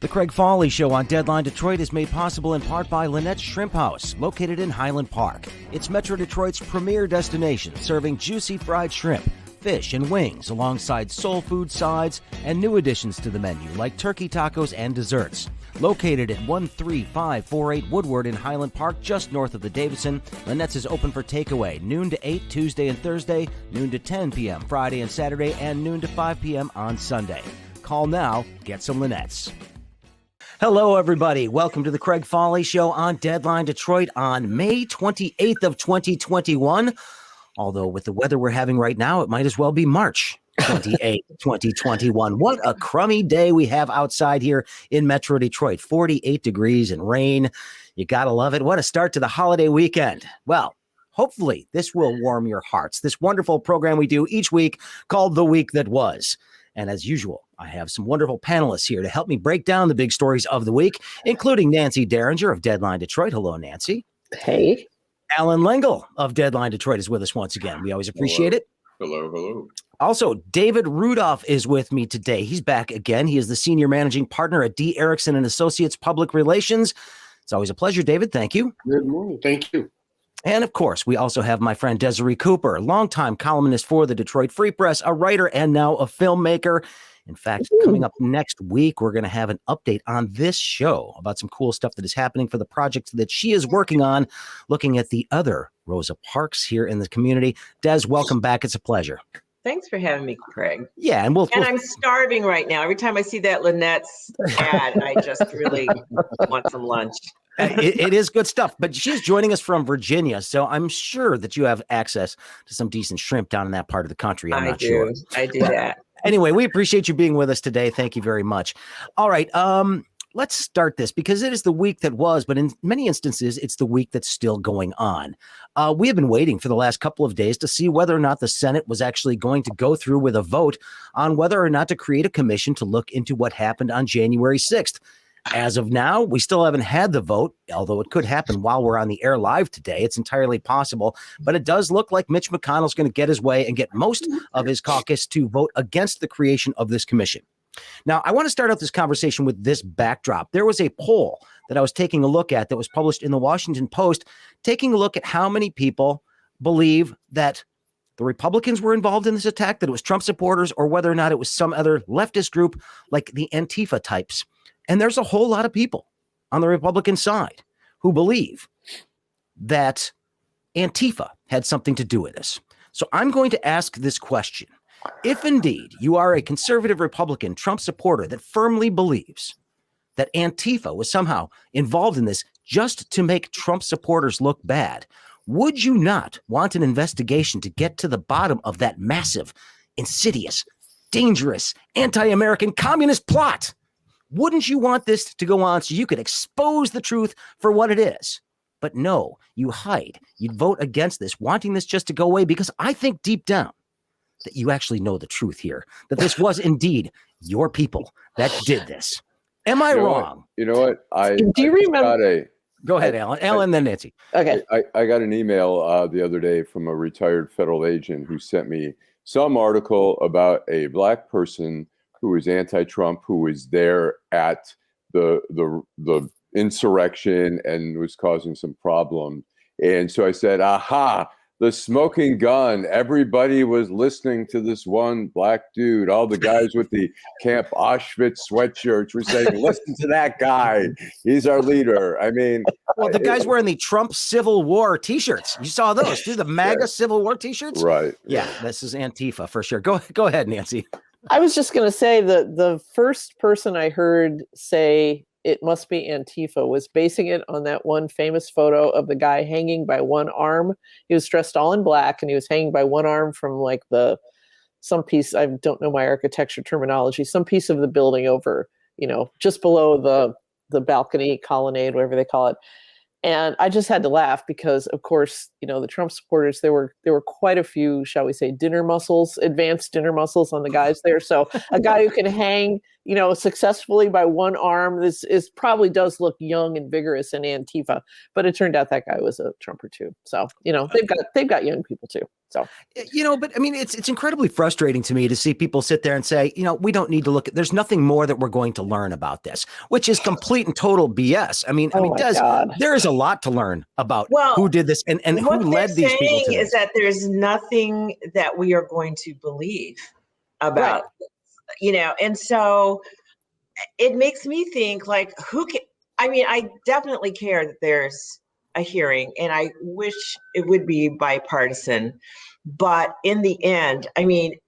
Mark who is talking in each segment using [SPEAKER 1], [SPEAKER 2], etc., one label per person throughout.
[SPEAKER 1] The Craig Foley Show on Deadline Detroit is made possible in part by Lynette's Shrimp House, located in Highland Park. It's Metro Detroit's premier destination, serving juicy fried shrimp, fish, and wings, alongside soul food sides and new additions to the menu, like turkey tacos and desserts. Located at 13548 Woodward in Highland Park, just north of the Davidson, Lynette's is open for takeaway, noon to 8 Tuesday and Thursday, noon to 10 p.m. Friday and Saturday, and noon to 5 p.m. on Sunday. Call now, get some Lynette's. Hello, everybody. Welcome to the Craig Foley Show on Deadline Detroit on May 28th of 2021. Although with the weather we're having right now, it might as well be March 28th, 2021. What a crummy day we have outside here in Metro Detroit. 48 degrees and rain. You gotta love it. What a start to the holiday weekend. Well, hopefully this will warm your hearts. This wonderful program we do each week called The Week That Was. And as usual, I have some wonderful panelists here to help me break down the big stories of the week, including Nancy Derringer of Deadline Detroit. Hello, Nancy.
[SPEAKER 2] Hey.
[SPEAKER 1] Allan Lengel of Deadline Detroit is with us once again. We always appreciate it.
[SPEAKER 3] Hello.
[SPEAKER 1] Also, David Rudolph is with me today. He's back again. He is the senior managing partner at D. Erickson and Associates Public Relations. It's always a pleasure, David. Thank you.
[SPEAKER 3] Good morning. Thank you.
[SPEAKER 1] And of course, we also have my friend Desiree Cooper, longtime columnist for the Detroit Free Press, a writer and now a filmmaker. In fact, coming up next week, we're going to have an update on this show about some cool stuff that is happening for the project that she is working on, looking at the other Rosa Parks here in the community. Des, welcome back. It's a pleasure.
[SPEAKER 4] Thanks for having me, Craig.
[SPEAKER 1] Yeah, and
[SPEAKER 4] I'm starving right now. Every time I see that Lynette's ad, I just really want some lunch.
[SPEAKER 1] It is good stuff, but she's joining us from Virginia, so I'm sure that you have access to some decent shrimp down in that part of the country. I'm not sure.
[SPEAKER 4] I do that.
[SPEAKER 1] Anyway, we appreciate you being with us today. Thank you very much. All right, let's start this because it is the week that was, but in many instances, it's the week that's still going on. We have been waiting for the last couple of days to see whether or not the Senate was actually going to go through with a vote on whether or not to create a commission to look into what happened on January 6th. As of now, we still haven't had the vote, although it could happen while we're on the air live today. It's entirely possible, but it does look like Mitch McConnell's going to get his way and get most of his caucus to vote against the creation of this commission. Now, I want to start out this conversation with this backdrop. There was a poll that I was taking a look at that was published in the Washington Post, taking a look at how many people believe that the Republicans were involved in this attack, that it was Trump supporters, or whether or not it was some other leftist group like the Antifa types. And there's a whole lot of people on the Republican side who believe that Antifa had something to do with this. So I'm going to ask this question. If indeed you are a conservative Republican Trump supporter that firmly believes that Antifa was somehow involved in this just to make Trump supporters look bad, would you not want an investigation to get to the bottom of that massive, insidious, dangerous, anti-American communist plot? Wouldn't you want this to go on so you could expose the truth for what it is? But no, you hide. You'd vote against this, wanting this just to go away, because I think deep down that you actually know the truth here, that this was indeed your people that did this. Am I wrong?
[SPEAKER 3] You know what?
[SPEAKER 2] Do you remember?
[SPEAKER 1] Go ahead, Allan. Allan, then Nancy.
[SPEAKER 2] Okay.
[SPEAKER 3] I got an email the other day from a retired federal agent who sent me some article about a black person who was anti-Trump, who was there at the insurrection and was causing some problems. And so I said, aha, the smoking gun. Everybody was listening to this one black dude. All the guys with the Camp Auschwitz sweatshirts were saying, listen to that guy. He's our leader. I mean.
[SPEAKER 1] Well, the guys wearing the Trump Civil War T-shirts. You saw those, too, the MAGA Civil War T-shirts?
[SPEAKER 3] Right.
[SPEAKER 1] Yeah, this is Antifa for sure. Go ahead, Nancy.
[SPEAKER 2] I was just going to say that the first person I heard say it must be Antifa was basing it on that one famous photo of the guy hanging by one arm. He was dressed all in black and he was hanging by one arm from like some piece, I don't know my architecture terminology, some piece of the building over, just below the balcony colonnade, whatever they call it. And I just had to laugh because, of course, the Trump supporters, there were quite a few, shall we say, advanced dinner muscles on the guys there. So a guy who can hang, successfully by one arm. This is probably does look young and vigorous in Antifa, but it turned out that guy was a Trumper too. So, they've got young people too. So,
[SPEAKER 1] but I mean, it's incredibly frustrating to me to see people sit there and say, we don't need to look at, there's nothing more that we're going to learn about this, which is complete and total BS. I mean, there is a lot to learn about who did this and who led these people to this.
[SPEAKER 4] Is that there's nothing that we are going to believe about, and so it makes me think like, I definitely care that there's a hearing, and I wish it would be bipartisan. But in the end,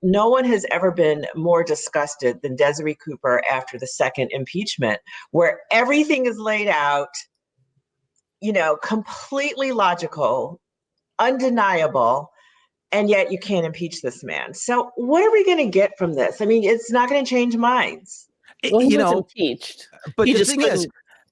[SPEAKER 4] no one has ever been more disgusted than Desiree Cooper after the second impeachment, where everything is laid out, completely logical, undeniable, and yet you can't impeach this man. So what are we going to get from this? It's not going to change minds.
[SPEAKER 2] Well, he was impeached, but he just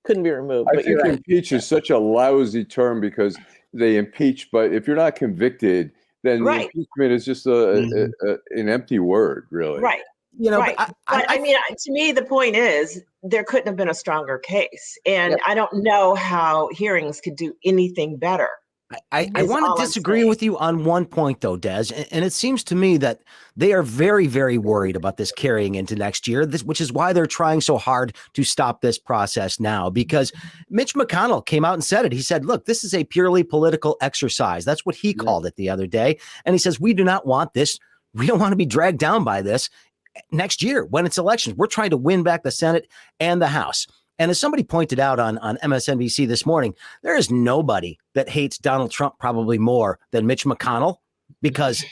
[SPEAKER 2] couldn't be removed.
[SPEAKER 3] I think impeach is such a lousy term because they impeach, but if you're not convicted, then the impeachment is just an empty word, really.
[SPEAKER 4] Right. To me, the point is there couldn't have been a stronger case, and I don't know how hearings could do anything better.
[SPEAKER 1] I want to disagree with you on one point, though, Des, and it seems to me that they are very, very worried about this carrying into next year, which is why they're trying so hard to stop this process now, because Mitch McConnell came out and said it. He said, look, this is a purely political exercise. That's what he called it the other day. And he says, we do not want this. We don't want to be dragged down by this next year when it's elections. We're trying to win back the Senate and the House. And as somebody pointed out on MSNBC this morning, there is nobody that hates Donald Trump probably more than Mitch McConnell, because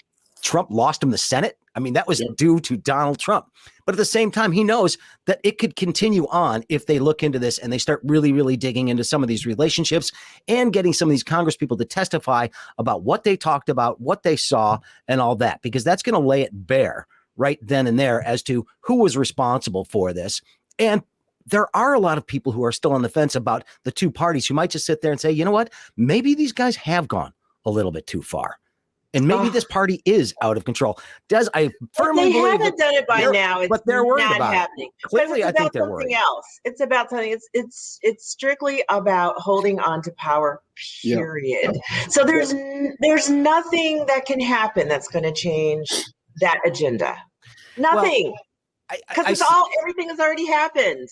[SPEAKER 1] Trump lost him the Senate. That was due to Donald Trump. But at the same time, he knows that it could continue on if they look into this and they start really, really digging into some of these relationships and getting some of these Congress people to testify about what they talked about, what they saw, and all that, because that's going to lay it bare right then and there as to who was responsible for this. And there are a lot of people who are still on the fence about the two parties who might just sit there and say, you know what, maybe these guys have gone a little bit too far. And maybe this party is out of control. I firmly believe
[SPEAKER 4] they haven't done it by now. But
[SPEAKER 1] they're worried about
[SPEAKER 4] happening.
[SPEAKER 1] It. Clearly, I think they're worried.
[SPEAKER 4] Else. It's about something. It's strictly about holding on to power. Period. Yeah. So there's nothing that can happen that's going to change that agenda. Nothing. Because everything has already happened.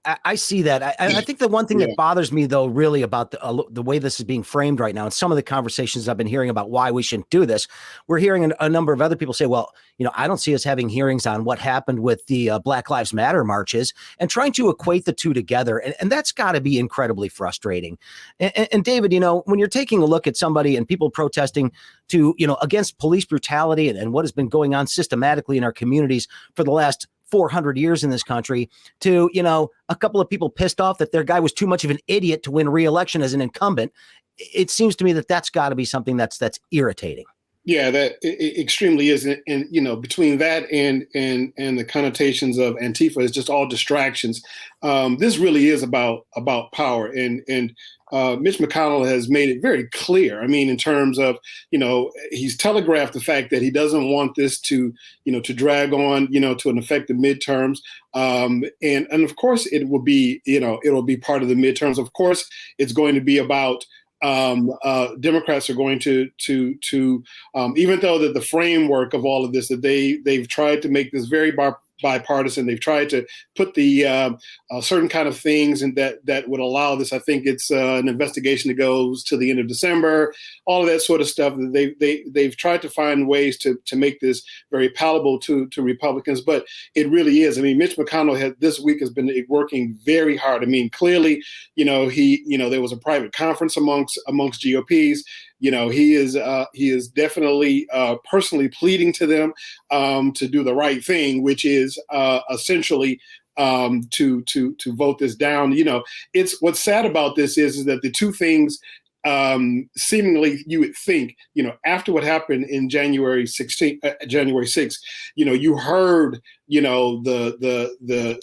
[SPEAKER 1] I see that. I think the one thing that bothers me, though, really about the way this is being framed right now, and some of the conversations I've been hearing about why we shouldn't do this, we're hearing a number of other people say, well, I don't see us having hearings on what happened with the Black Lives Matter marches, and trying to equate the two together. And that's got to be incredibly frustrating. And David, when you're taking a look at somebody and people protesting to, against police brutality and what has been going on systematically in our communities for the last 400 years in this country, to, a couple of people pissed off that their guy was too much of an idiot to win re-election as an incumbent. It seems to me that that's got to be something that's irritating.
[SPEAKER 5] Yeah, that it extremely is. And, between that and the connotations of Antifa is just all distractions. This really is about power. And Mitch McConnell has made it very clear. In terms of, he's telegraphed the fact that he doesn't want this to drag on, to an effective midterms. And of course it will be, it'll be part of the midterms. Of course, it's going to be about Democrats are going to even though that the framework of all of this, that they've tried to make this very bipartisan. They've tried to put the certain kind of things and that would allow this. I think it's an investigation that goes to the end of December, all of that sort of stuff. They've tried to find ways to make this very palatable to Republicans, but it really is. Mitch McConnell this week has been working very hard. Clearly, there was a private conference amongst GOPs. He is definitely personally pleading to them to do the right thing, which is essentially to vote this down. It's what's sad about this is that the two things seemingly you would think, after what happened in January 6th, you heard, the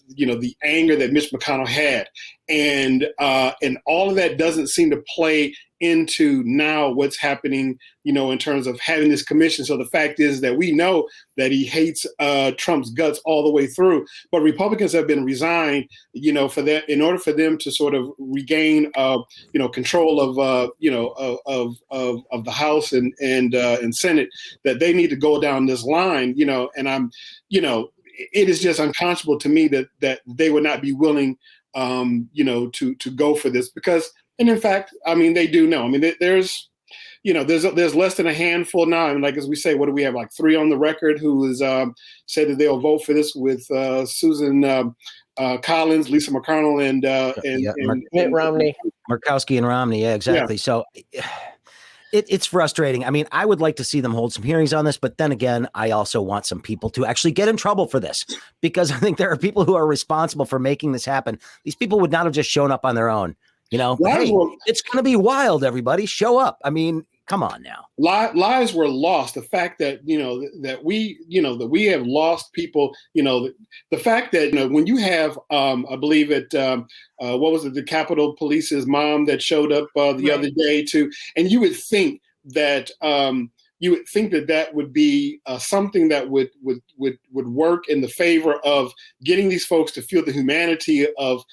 [SPEAKER 5] anger that Mitch McConnell had, and all of that doesn't seem to play into now what's happening, in terms of having this commission. So the fact is that we know that he hates Trump's guts all the way through, but Republicans have been resigned, for that, in order for them to sort of regain, control of, of the House and Senate, that they need to go down this line, and I'm, it is just unconscionable to me that they would not be willing, to go for this because, and in fact, I mean, they do know. I mean, there's less than a handful now. And like, as we say, what do we have? Like 3 on the record who has said that they'll vote for this with Susan Collins, Lisa McConnell, and
[SPEAKER 2] Mitt Romney.
[SPEAKER 1] Murkowski and Romney. Yeah, exactly. Yeah. So it's frustrating. I mean, I would like to see them hold some hearings on this, but then again, I also want some people to actually get in trouble for this because I think there are people who are responsible for making this happen. These people would not have just shown up on their own. Hey, it's going to be wild, everybody. Show up. I mean, come on now.
[SPEAKER 5] Lives were lost. The fact that, that we have lost people, the fact that, when you have, I believe what was it? The Capitol Police's mom that showed up the other day too. And you would think that, that would be something that would work in the favor of getting these folks to feel the humanity of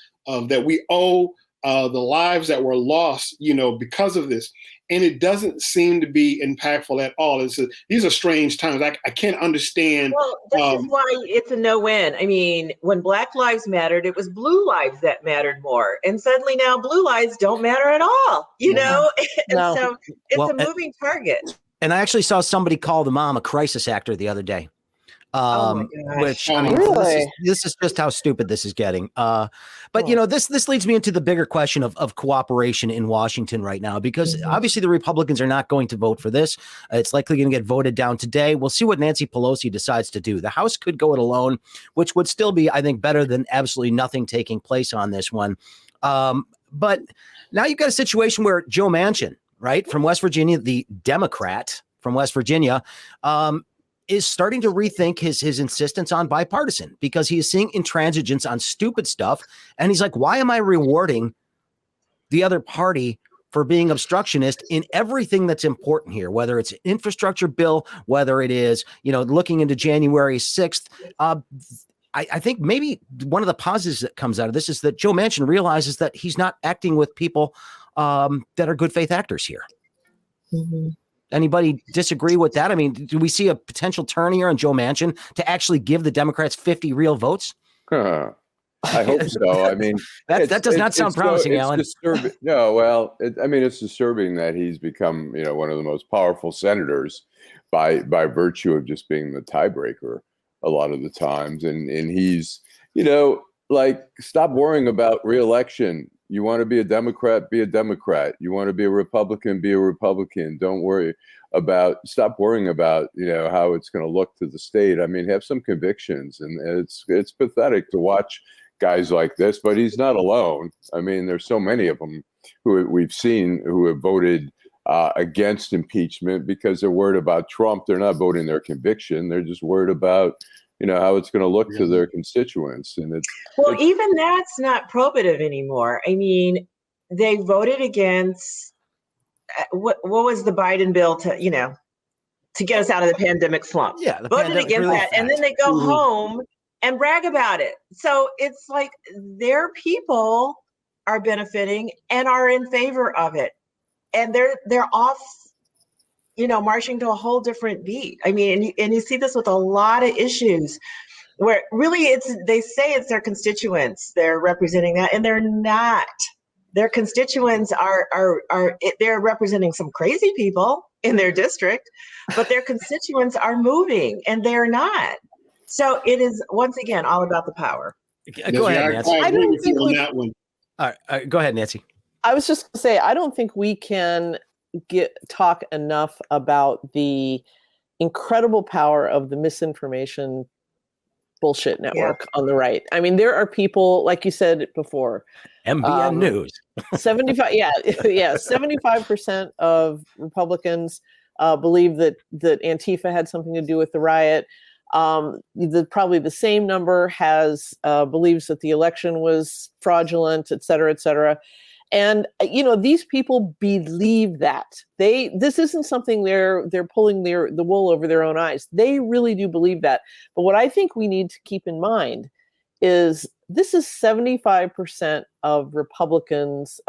[SPEAKER 5] that we owe the lives that were lost, because of this. And it doesn't seem to be impactful at all. These are strange times. I can't understand.
[SPEAKER 4] Well, this is why it's a no-win. I mean, when Black lives mattered, it was blue lives that mattered more. And suddenly now blue lives don't matter at all, know? And so it's a moving target.
[SPEAKER 1] And I actually saw somebody call the mom a crisis actor the other day. Which I mean,
[SPEAKER 2] really?
[SPEAKER 1] this is just how stupid this is getting. But this leads me into the bigger question of cooperation in Washington right now, because obviously the Republicans are not going to vote for this. It's likely going to get voted down today. We'll see what Nancy Pelosi decides to do. The House could go it alone, which would still be, I think, better than absolutely nothing taking place on this one. But now you've got a situation where Joe Manchin, right, from West Virginia, the Democrat from West Virginia, is starting to rethink his insistence on bipartisan because he is seeing intransigence on stupid stuff. And he's like, why am I rewarding the other party for being obstructionist in everything that's important here, whether it's an infrastructure bill, whether it is, looking into January 6th. I think maybe one of the positives that comes out of this is that Joe Manchin realizes that he's not acting with people that are good faith actors here.
[SPEAKER 2] Mm-hmm.
[SPEAKER 1] Anybody disagree with that? I mean, do we see a potential turn here on Joe Manchin to actually give the Democrats 50 real votes?
[SPEAKER 3] I hope so. I mean,
[SPEAKER 1] that does not sound promising, Allan.
[SPEAKER 3] No, well, it's disturbing that he's become, one of the most powerful senators by virtue of just being the tiebreaker a lot of the times. And he's, stop worrying about reelection. You want to be a Democrat, be a Democrat. You want to be a Republican, be a Republican. Stop worrying about, how it's going to look to the state. I mean, have some convictions. And it's pathetic to watch guys like this, but he's not alone. I mean, there's so many of them who we've seen who have voted against impeachment because they're worried about Trump. They're not voting their conviction. They're just worried about how it's going to look to their constituents. And
[SPEAKER 4] even that's not probative anymore. I mean, they voted against what was the Biden bill to get us out of the pandemic slump.
[SPEAKER 1] Yeah,
[SPEAKER 4] voted against that, and then they go home and brag about it. So it's like their people are benefiting and are in favor of it, and they're off. Marching to a whole different beat. I mean, and you see this with a lot of issues where really they say it's their constituents they're representing that, and they're not. Their constituents they're representing some crazy people in their district, but their constituents are moving and they're not. So it is once again all about the power.
[SPEAKER 1] Go ahead, Nancy.
[SPEAKER 5] I agree with you on that one.
[SPEAKER 1] All right, go ahead, Nancy.
[SPEAKER 2] I was just going to say, I don't think we can talk enough about the incredible power of the misinformation bullshit network on the right. I mean, there are people, like you said before,
[SPEAKER 1] MBN News.
[SPEAKER 2] 75% of Republicans believe that Antifa had something to do with the riot. Probably the same number believes that the election was fraudulent, et cetera, et cetera. And these people believe that. This isn't something they're pulling the wool over their own eyes. They really do believe that. But what I think we need to keep in mind is this is 75% of Republicans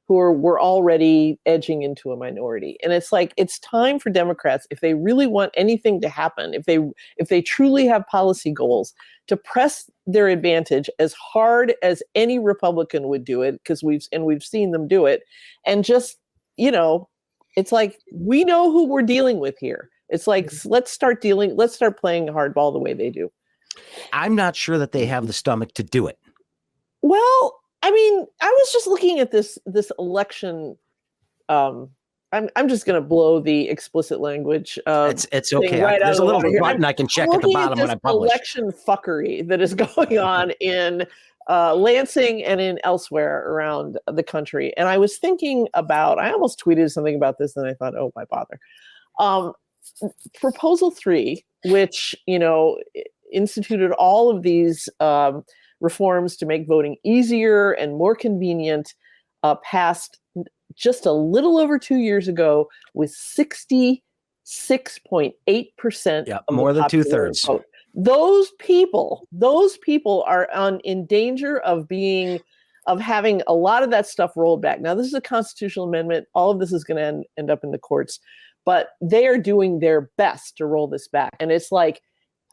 [SPEAKER 2] who were already edging into a minority. And it's like, it's time for Democrats, if they really want anything to happen, if they truly have policy goals, to press their advantage as hard as any Republican would do it, because we've seen them do it. And just, it's like, we know who we're dealing with here. It's like, let's start playing hardball the way they do.
[SPEAKER 1] I'm not sure that they have the stomach to do it.
[SPEAKER 2] Well, I mean, I was just looking at this election. I'm just going to blow the explicit language.
[SPEAKER 1] It's okay. There's a little button I can check at the bottom when I publish.
[SPEAKER 2] Election fuckery that is going on in Lansing and in elsewhere around the country. And I was thinking about, I almost tweeted something about this and I thought, oh, why bother? Proposal 3, which, instituted all of these reforms to make voting easier and more convenient, passed just a little over 2 years ago with 66.8%.
[SPEAKER 1] Yeah, more than 2/3.
[SPEAKER 2] Vote. Those people are in danger of having a lot of that stuff rolled back. Now, this is a constitutional amendment. All of this is going to end up in the courts, but they are doing their best to roll this back. And it's like,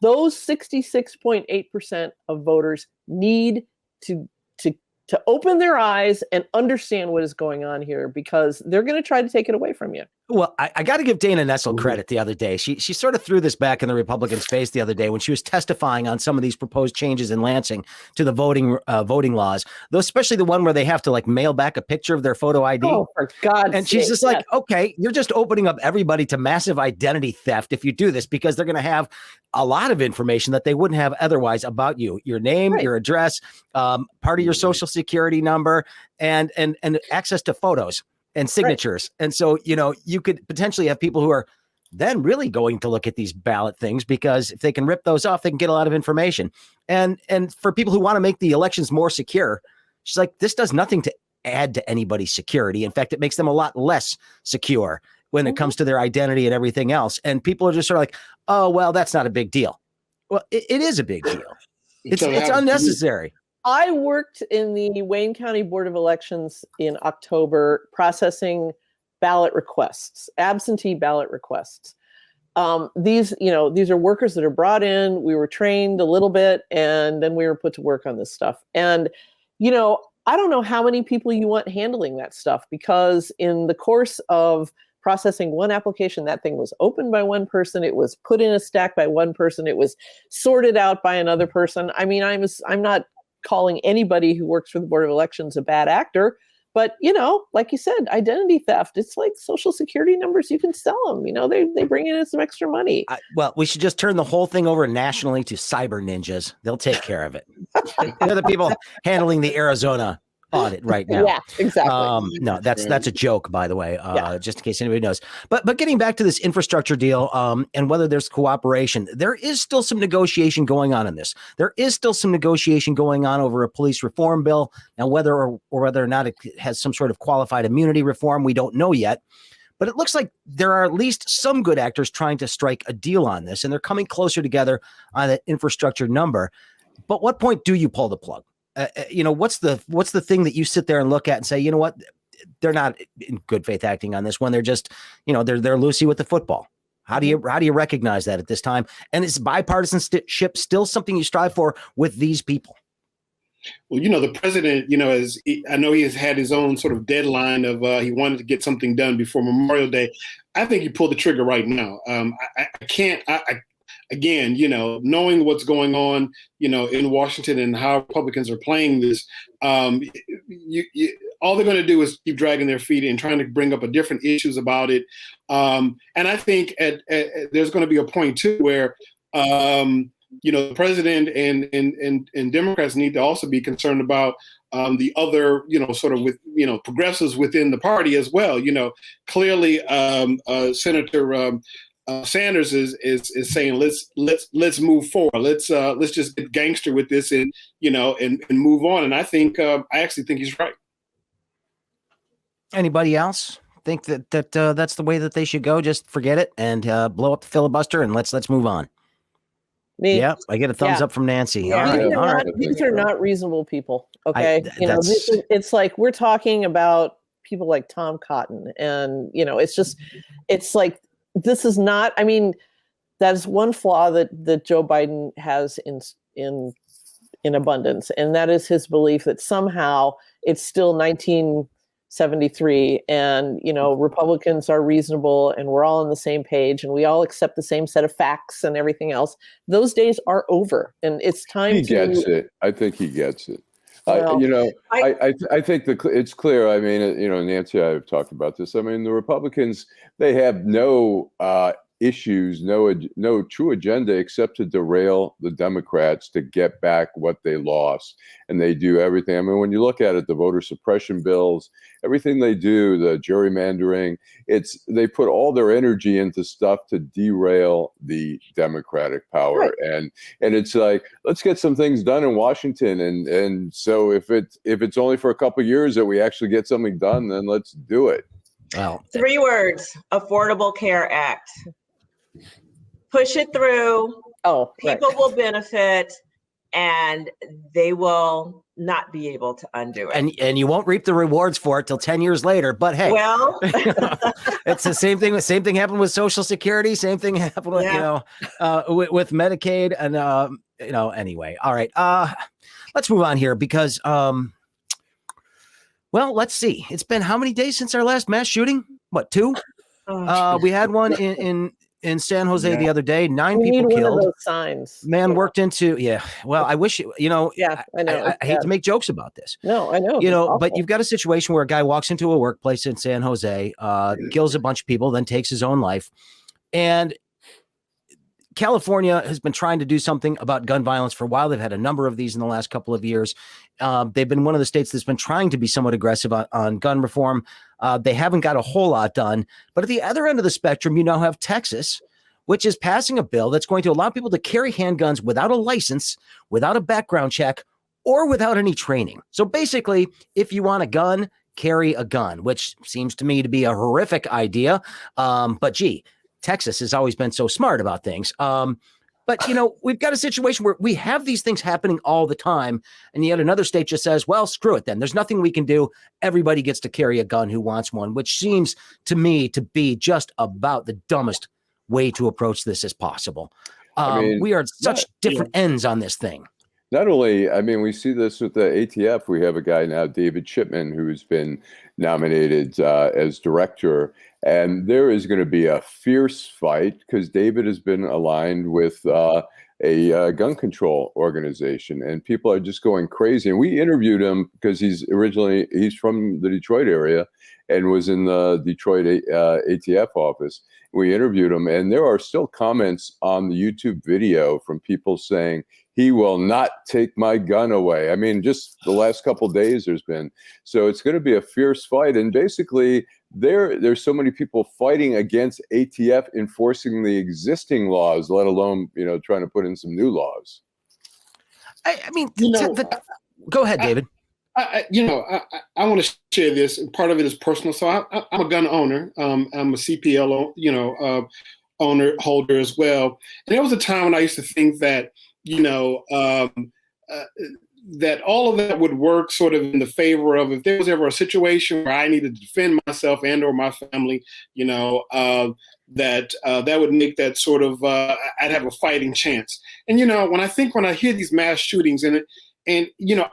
[SPEAKER 2] those 66.8% of voters need to open their eyes and understand what is going on here, because they're going to try to take it away from you.
[SPEAKER 1] Well, I got to give Dana Nessel credit the other day. She sort of threw this back in the Republicans' face the other day when she was testifying on some of these proposed changes in Lansing to the voting laws, though, especially the one where they have to mail back a picture of their photo ID.
[SPEAKER 2] Oh, for God's
[SPEAKER 1] And she's
[SPEAKER 2] sake,
[SPEAKER 1] just like, okay, you're just opening up everybody to massive identity theft if you do this, because they're going to have a lot of information that they wouldn't have otherwise about you, your name, your address, part of your social security number, and access to photos and signatures. Right. And so, you could potentially have people who are then really going to look at these ballot things, because if they can rip those off, they can get a lot of information. And for people who want to make the elections more secure, she's like, this does nothing to add to anybody's security. In fact, it makes them a lot less secure when it comes to their identity and everything else. And people are just sort of like, oh, well, that's not a big deal. Well, it is a big deal. It's unnecessary.
[SPEAKER 2] I worked in the Wayne County Board of Elections in October processing ballot requests, absentee ballot requests. These are workers that are brought in. We were trained a little bit, and then we were put to work on this stuff. And, I don't know how many people you want handling that stuff, because in the course of processing one application, that thing was opened by one person. It was put in a stack by one person. It was sorted out by another person. I mean, I'm not calling anybody who works for the Board of Elections a bad actor, but like you said, identity theft, it's like social security numbers. You can sell them, they bring in some extra money.
[SPEAKER 1] Well, we should just turn the whole thing over nationally to cyber ninjas. They'll take care of it. They're the people handling the Arizona audit right now.
[SPEAKER 2] Yeah, exactly.
[SPEAKER 1] No, that's a joke, by the way, just in case anybody knows. But getting back to this infrastructure deal, and whether there's cooperation, there is still some negotiation going on in this. There is still some negotiation going on over a police reform bill. Now, whether or not it has some sort of qualified immunity reform, we don't know yet. But it looks like there are at least some good actors trying to strike a deal on this, and they're coming closer together on that infrastructure number. But what point do you pull the plug? What's the thing that you sit there and look at and say, you know what, they're not in good faith acting on this when they're just, they're loosey with the football. How do you recognize that at this time? And is bipartisanship still something you strive for with these people?
[SPEAKER 5] Well, the president, I know he has had his own sort of deadline of he wanted to get something done before Memorial Day. I think he pulled the trigger right now. Again, knowing what's going on, in Washington and how Republicans are playing this, all they're going to do is keep dragging their feet and trying to bring up different issues about it. And I think there's going to be a point too where, the president and Democrats need to also be concerned about the other, sort of with, progressives within the party as well. Clearly, Senator Sanders is saying let's move forward. Let's just get gangster with this and move on. And I think I actually think he's right.
[SPEAKER 1] Anybody else think that that's the way that they should go? Just forget it and blow up the filibuster and let's move on.
[SPEAKER 2] Me.
[SPEAKER 1] Yeah, I get a thumbs
[SPEAKER 2] Yeah.
[SPEAKER 1] up from Nancy.
[SPEAKER 4] Yeah.
[SPEAKER 1] All right.
[SPEAKER 2] These are not reasonable people. Okay. It's like we're talking about people like Tom Cotton, and it's like, this is not, I mean, that is one flaw that Joe Biden has in abundance, and that is his belief that somehow it's still 1973 and Republicans are reasonable and we're all on the same page and we all accept the same set of facts and everything else. Those days are over, and it's time
[SPEAKER 3] He gets it. I think he gets it. I think it's clear. I mean, Nancy and I have talked about this. I mean, the Republicans, they have no issues, no true agenda except to derail the Democrats to get back what they lost. And they do everything. I mean, when you look at it, the voter suppression bills, everything they do, the gerrymandering, they put all their energy into stuff to derail the Democratic power.
[SPEAKER 2] Right.
[SPEAKER 3] And it's like, let's get some things done in Washington. And so if it's only for a couple of years that we actually get something done, then let's do it.
[SPEAKER 1] Well,
[SPEAKER 4] 3 words: Affordable Care Act. Push it through. People will benefit, and they will not be able to undo it.
[SPEAKER 1] And you won't reap the rewards for it till 10 years later. But hey,
[SPEAKER 4] well,
[SPEAKER 1] it's the same thing. Same thing happened with Social Security. Same thing happened with with Medicaid. And anyway, all right. Let's move on here because well, let's see. It's been how many days since our last mass shooting? What, 2? We had one in San Jose the other day. 9 people killed.
[SPEAKER 2] One of those signs.
[SPEAKER 1] Man worked into well, I wish
[SPEAKER 2] I know.
[SPEAKER 1] I hate to make jokes about this.
[SPEAKER 2] No, I know.
[SPEAKER 1] But you've got a situation where a guy walks into a workplace in San Jose, kills a bunch of people, then takes his own life. And California has been trying to do something about gun violence for a while. They've had a number of these in the last couple of years. They've been one of the states that's been trying to be somewhat aggressive on gun reform. They haven't got a whole lot done. But at the other end of the spectrum, you now have Texas, which is passing a bill that's going to allow people to carry handguns without a license, without a background check, or without any training. So basically, if you want a gun, carry a gun, which seems to me to be a horrific idea. But gee, Texas has always been so smart about things. But, we've got a situation where we have these things happening all the time. And yet another state just says, well, screw it then. There's nothing we can do. Everybody gets to carry a gun who wants one, which seems to me to be just about the dumbest way to approach this as possible. We are at such different ends on this thing.
[SPEAKER 3] Not only, we see this with the ATF. We have a guy now, David Chipman, who's been nominated as director. And there is going to be a fierce fight because David has been aligned with a gun control organization, and people are just going crazy. And we interviewed him because he's from the Detroit area and was in the Detroit ATF office. We interviewed him, and there are still comments on the YouTube video from people saying, he will not take my gun away. Just the last couple of days there's been. So it's going to be a fierce fight. And basically, there's so many people fighting against ATF enforcing the existing laws, let alone, trying to put in some new laws.
[SPEAKER 1] Go ahead, David.
[SPEAKER 5] I want to share this. Part of it is personal. So I'm a gun owner. I'm a CPL, holder as well. And there was a time when I used to think that, that all of that would work sort of in the favor of if there was ever a situation where I needed to defend myself and or my family, that would make that sort of I'd have a fighting chance. And when I hear these mass shootings and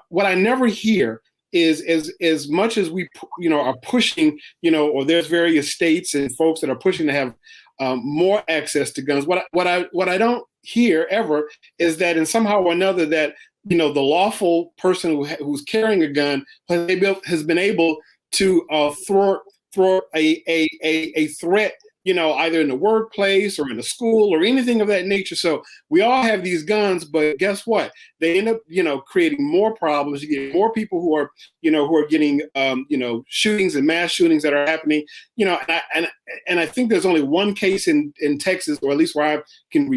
[SPEAKER 5] what I never hear is as much as we are pushing, or there's various states and folks that are pushing to have more access to guns. What I don't hear ever is that in somehow or another that the lawful person who's carrying a gun has been able to thwart a threat, either in the workplace or in the school or anything of that nature. So we all have these guns, but guess what? They end up, creating more problems. You get more people who are getting, shootings and mass shootings that are happening, and I think there's only one case in Texas, or at least where I can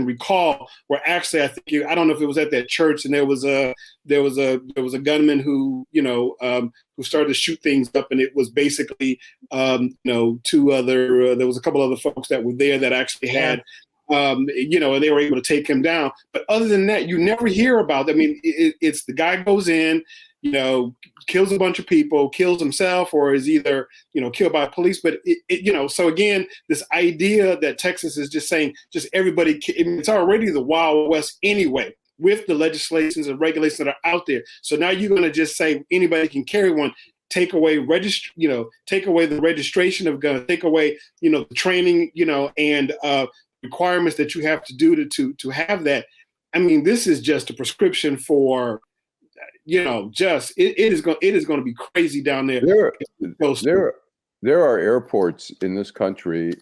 [SPEAKER 5] recall, where actually I don't know if it was at that church, and there was a there was a gunman who who started to shoot things up, and it was basically two other there was a couple other folks that were there that actually had and they were able to take him down. But other than that, you never hear about. I mean, it's the guy goes in, kills a bunch of people, kills himself, or is either killed by police. But so again, this idea that Texas is just saying just everybody, it's already the Wild West anyway, with the legislations and regulations that are out there. So now you're going to just say anybody can carry one. Take away take away the registration of guns, take away the training, and requirements that you have to do to have that. I mean, this is just a prescription for, it is going to be crazy down there.
[SPEAKER 3] There are airports in this country,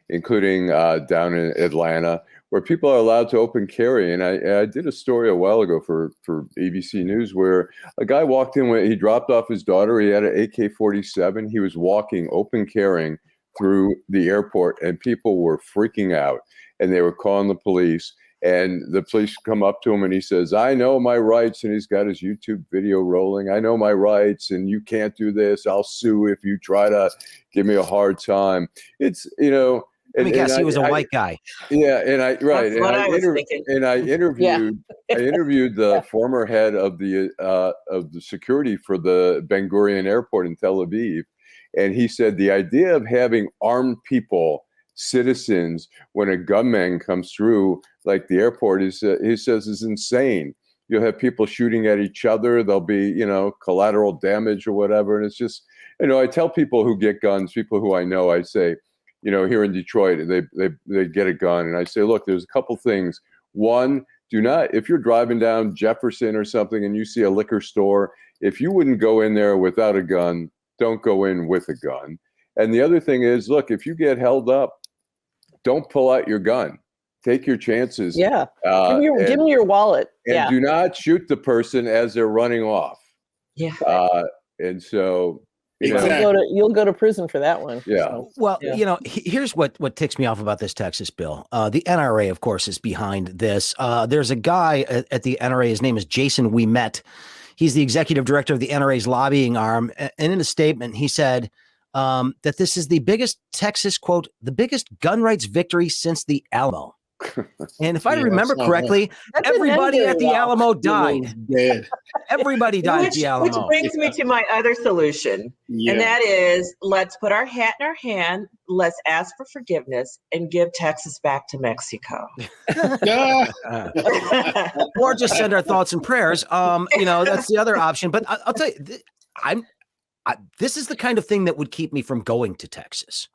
[SPEAKER 3] including down in Atlanta, where people are allowed to open carry. And I did a story a while ago for ABC News where a guy walked in, he dropped off his daughter. He had an AK-47. He was walking open carrying through the airport, and people were freaking out, and they were calling the police. And the police come up to him, and he says, "I know my rights." And he's got his YouTube video rolling. "I know my rights, and you can't do this. I'll sue if you try to give me a hard time." It's
[SPEAKER 1] Let me guess, he was a white guy.
[SPEAKER 3] Yeah, and I interviewed
[SPEAKER 4] Yeah.
[SPEAKER 3] I interviewed the former head of the security for the Ben Gurion Airport in Tel Aviv, and he said the idea of having armed people, citizens, when a gunman comes through like the airport he says is insane. You'll have people shooting at each other. There'll be collateral damage or whatever, and it's just I tell people who get guns, people who I know, I say, here in Detroit, they get a gun. And I say, look, there's a couple things. One, do not, if you're driving down Jefferson or something and you see a liquor store, if you wouldn't go in there without a gun, don't go in with a gun. And the other thing is, look, if you get held up, don't pull out your gun. Take your chances.
[SPEAKER 2] Yeah. Give them your wallet.
[SPEAKER 3] And do not shoot the person as they're running off.
[SPEAKER 4] Yeah.
[SPEAKER 3] And so...
[SPEAKER 5] Exactly.
[SPEAKER 2] You'll go to prison for that one.
[SPEAKER 3] Yeah.
[SPEAKER 2] So,
[SPEAKER 1] well, here's what ticks me off about this Texas bill. The NRA, of course, is behind this. There's a guy at the NRA. His name is Jason Ouimet. He's the executive director of the NRA's lobbying arm. And in a statement, he said that this is the biggest Texas, quote, the biggest gun rights victory since the Alamo. And if I remember correctly, everybody at the Alamo died. Everybody died at the Alamo.
[SPEAKER 4] Which brings me to my other solution. Yeah. And that is, let's put our hat in our hand, let's ask for forgiveness, and give Texas back to Mexico.
[SPEAKER 1] Or just send our thoughts and prayers. That's the other option. But I'll tell you, this is the kind of thing that would keep me from going to Texas.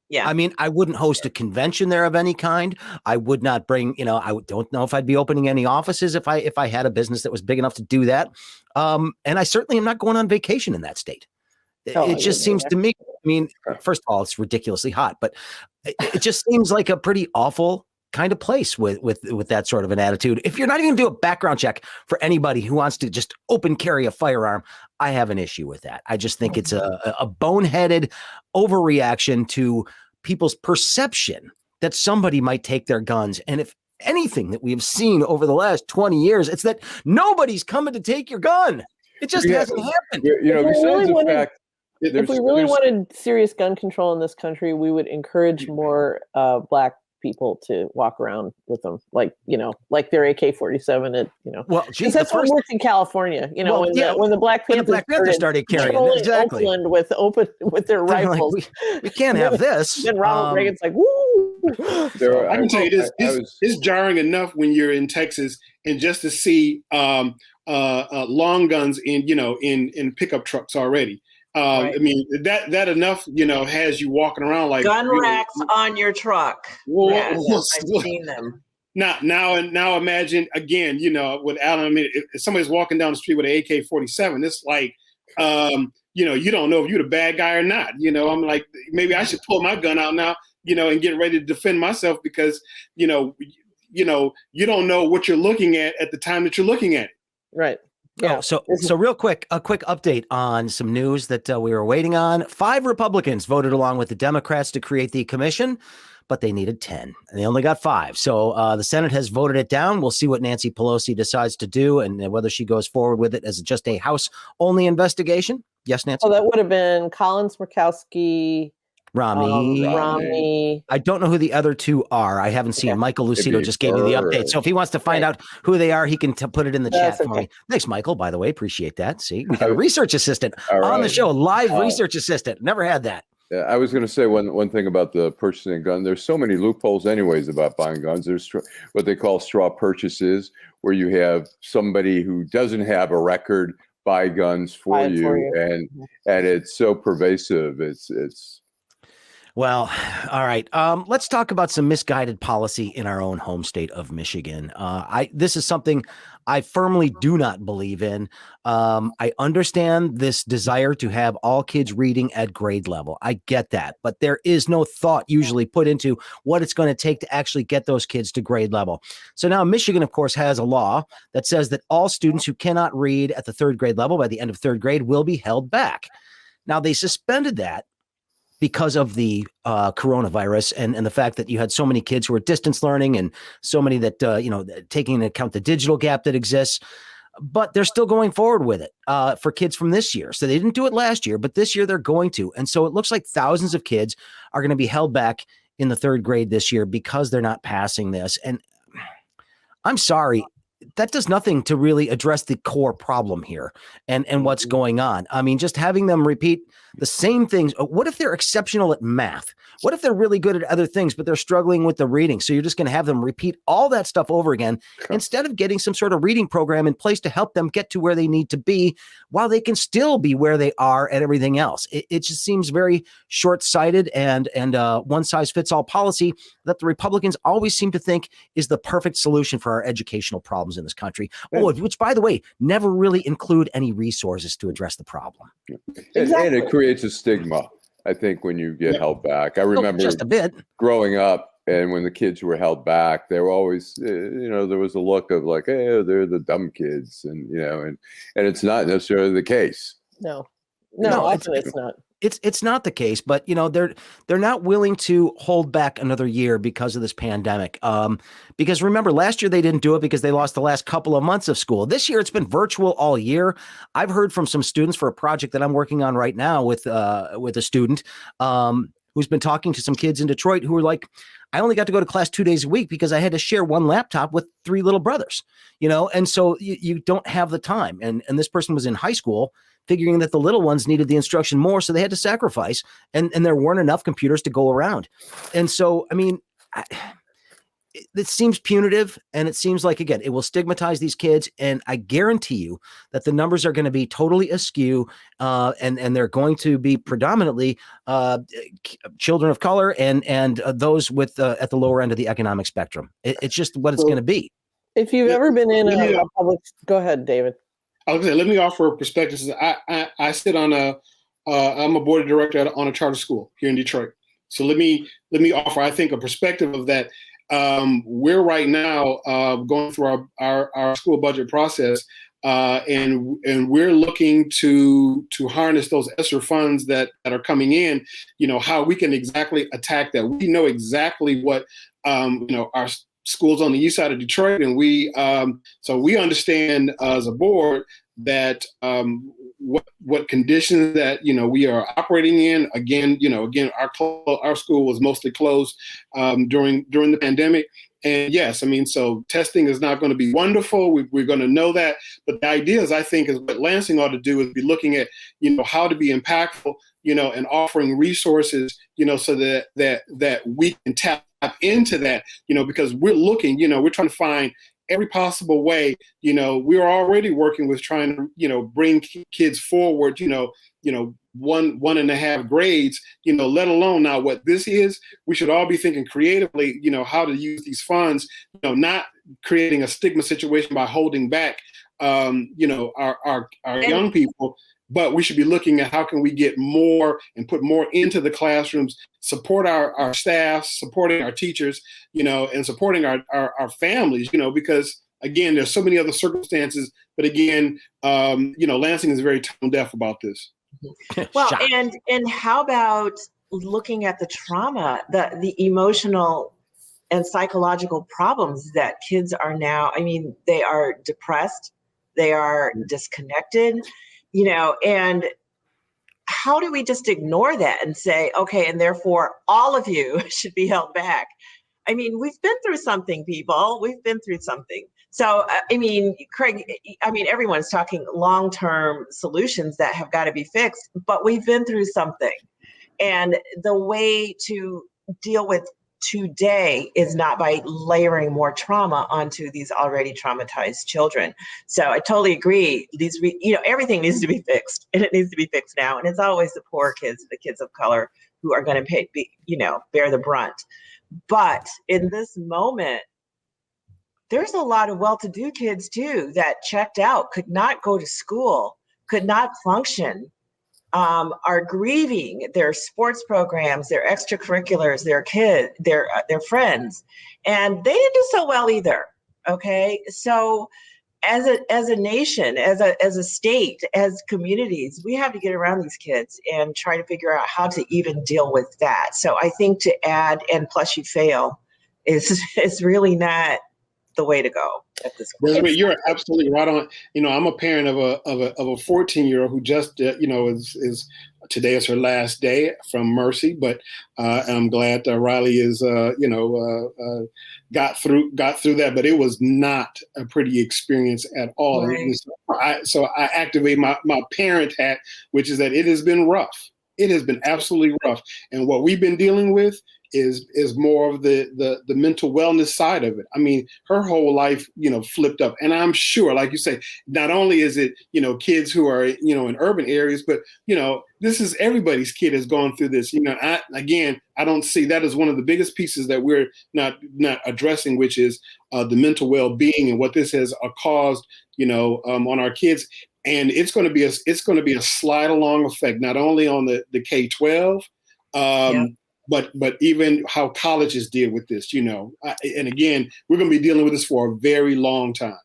[SPEAKER 2] Yeah.
[SPEAKER 1] I mean, I wouldn't host a convention there of any kind. I would not bring, I don't know if I'd be opening any offices if I had a business that was big enough to do that. And I certainly am not going on vacation in that state. It just seems to me, I mean, first of all, it's ridiculously hot, but it just seems like a pretty awful kind of place with that sort of an attitude. If you're not even gonna do a background check for anybody who wants to just open carry a firearm, I have an issue with that. I just think it's a boneheaded overreaction to people's perception that somebody might take their guns. And if anything that we have seen over the last 20 years, it's that nobody's coming to take your gun. It just hasn't happened.
[SPEAKER 2] If we really wanted serious gun control in this country, we would encourage more Black people to walk around with them, like their AK-47.
[SPEAKER 1] Well, geez,
[SPEAKER 2] that's what worked in California. When the Black Panthers
[SPEAKER 1] started carrying exactly
[SPEAKER 2] Oakland with their rifles.
[SPEAKER 1] We can't have this.
[SPEAKER 2] Then Ronald Reagan's like, woo.
[SPEAKER 5] I can tell you this: it's jarring enough when you're in Texas and just to see long guns in pickup trucks already. Right. I mean, that enough, has you walking around like
[SPEAKER 4] gun racks on your truck. Yes, I've seen them.
[SPEAKER 5] Now imagine again, with Allan. I mean, if somebody's walking down the street with an AK-47, it's like, you don't know if you're the bad guy or not. I'm like, maybe I should pull my gun out now, and get ready to defend myself because, you don't know what you're looking at the time that you're looking at it.
[SPEAKER 2] Right.
[SPEAKER 1] Yeah. So real quick, a quick update on some news that we were waiting on. 5 Republicans voted along with the Democrats to create the commission, but they needed 10 and they only got 5. So the Senate has voted it down. We'll see what Nancy Pelosi decides to do and whether she goes forward with it as just a House only investigation. Yes, Nancy?
[SPEAKER 2] So that would have been Collins, Murkowski, Romney.
[SPEAKER 1] I don't know who the other 2 are. I haven't seen. Michael Lucido just gave me the update. So if he wants to find out who they are, he can put it in the chat for me. Thanks, Michael, by the way. Appreciate that. See, we got a research assistant on the show, live research assistant. Never had that.
[SPEAKER 3] Yeah, I was going to say one thing about the purchasing a gun. There's so many loopholes anyways about buying guns. There's what they call straw purchases, where you have somebody who doesn't have a record buy guns for you. And it's so pervasive. It's
[SPEAKER 1] Well, all right. Let's talk about some misguided policy in our own home state of Michigan. This is something I firmly do not believe in. I understand this desire to have all kids reading at grade level. I get that, but there is no thought usually put into what it's going to take to actually get those kids to grade level. So now Michigan, of course, has a law that says that all students who cannot read at the 3rd grade level by the end of 3rd grade will be held back. Now they suspended that because of the coronavirus and the fact that you had so many kids who are distance learning and so many that, taking into account the digital gap that exists, but they're still going forward with it for kids from this year. So they didn't do it last year, but this year they're going to. And so it looks like thousands of kids are going to be held back in the 3rd grade this year because they're not passing this. And I'm sorry, that does nothing to really address the core problem here and what's going on. I mean, just having them repeat the same things. What if they're exceptional at math? What if they're really good at other things, but they're struggling with the reading? So you're just going to have them repeat all that stuff over again instead of getting some sort of reading program in place to help them get to where they need to be while they can still be where they are at everything else. It just seems very short-sighted and one-size-fits-all policy that the Republicans always seem to think is the perfect solution for our educational problems in this country. Which, by the way, never really include any resources to address the problem.
[SPEAKER 2] Exactly.
[SPEAKER 3] And it creates a stigma, I think, when you get held back. I remember
[SPEAKER 1] just a bit
[SPEAKER 3] growing up, and when the kids were held back, they were always, there was a look of like, hey, they're the dumb kids, and it's not necessarily the case.
[SPEAKER 2] No, actually, it's not.
[SPEAKER 1] It's not the case, but they're not willing to hold back another year because of this pandemic. Because remember, last year they didn't do it because they lost the last couple of months of school. This year it's been virtual all year. I've heard from some students for a project that I'm working on right now with a student who's been talking to some kids in Detroit who were like, I only got to go to class 2 days a week because I had to share one laptop with 3 little brothers, and so you don't have the time. And this person was in high school figuring that the little ones needed the instruction more, so they had to sacrifice, and there weren't enough computers to go around. And so, I mean, it seems punitive, and it seems like, again, it will stigmatize these kids, and I guarantee you that the numbers are going to be totally askew, and they're going to be predominantly children of color and those with at the lower end of the economic spectrum. It's just what it's going to be.
[SPEAKER 2] If you've ever been in a public, go ahead, David.
[SPEAKER 5] I was going to say, let me offer a perspective. I sit on I'm a board of director on a charter school here in Detroit. So let me offer, I think, a perspective of that. We're right now going through our school budget process, and we're looking to harness those ESSER funds that are coming in. How we can exactly attack that. We know exactly what our schools on the east side of Detroit, and so we understand as a board that what conditions that we are operating in. Again, our school was mostly closed during the pandemic, and yes, so testing is not going to be wonderful. We're going to know that, but the idea is, I think, is what Lansing ought to do is be looking at how to be impactful, and offering resources, so that we can tap into that, because we're looking, we're trying to find every possible way. We're already working with trying to, bring kids forward, 1.5 grades, let alone now what this is. We should all be thinking creatively, how to use these funds, not creating a stigma situation by holding back, our young people. But we should be looking at how can we get more and put more into the classrooms, support our staff, supporting our teachers, and supporting our families, because, again, there's so many other circumstances. But again, Lansing is very tone deaf about this.
[SPEAKER 4] Well, and how about looking at the trauma, the emotional and psychological problems that kids are now. I mean, they are depressed, they are disconnected, and how do we just ignore that and say, okay, and therefore all of you should be held back? I mean, we've been through something, people. We've been through something. So, I mean, Craig, everyone's talking long-term solutions that have got to be fixed, but we've been through something. And the way to deal with today is not by layering more trauma onto these already traumatized children. So I totally agree. Everything needs to be fixed, and it needs to be fixed now. And it's always the poor kids, the kids of color, who are going to bear the brunt. But in this moment, there's a lot of well-to-do kids too that checked out, could not go to school, could not function, are grieving their sports programs, their extracurriculars, their kids, their friends, and they didn't do so well either. Okay, so as a nation, as a state, as communities, we have to get around these kids and try to figure out how to even deal with that. So I think to add "and plus you fail" is really not the way to go at this point.
[SPEAKER 5] You're absolutely right on. I'm a parent of a 14-year-old who just is today is her last day from Mercy, but I'm glad that Riley is got through that, but it was not a pretty experience at all. Right. So I activate my parent hat, which is that it has been rough. It has been absolutely rough, and what we've been dealing with is more of the mental wellness side of it. I mean, her whole life, flipped up. And I'm sure, like you say, not only is it, kids who are, in urban areas, but, this is everybody's kid has gone through this. I don't see that as one of the biggest pieces that we're not addressing, which is the mental well-being and what this has caused, on our kids. And it's going to be a slide along effect, not only on the K-12, but even how colleges deal with this, and again, we're going to be dealing with this for a very long time.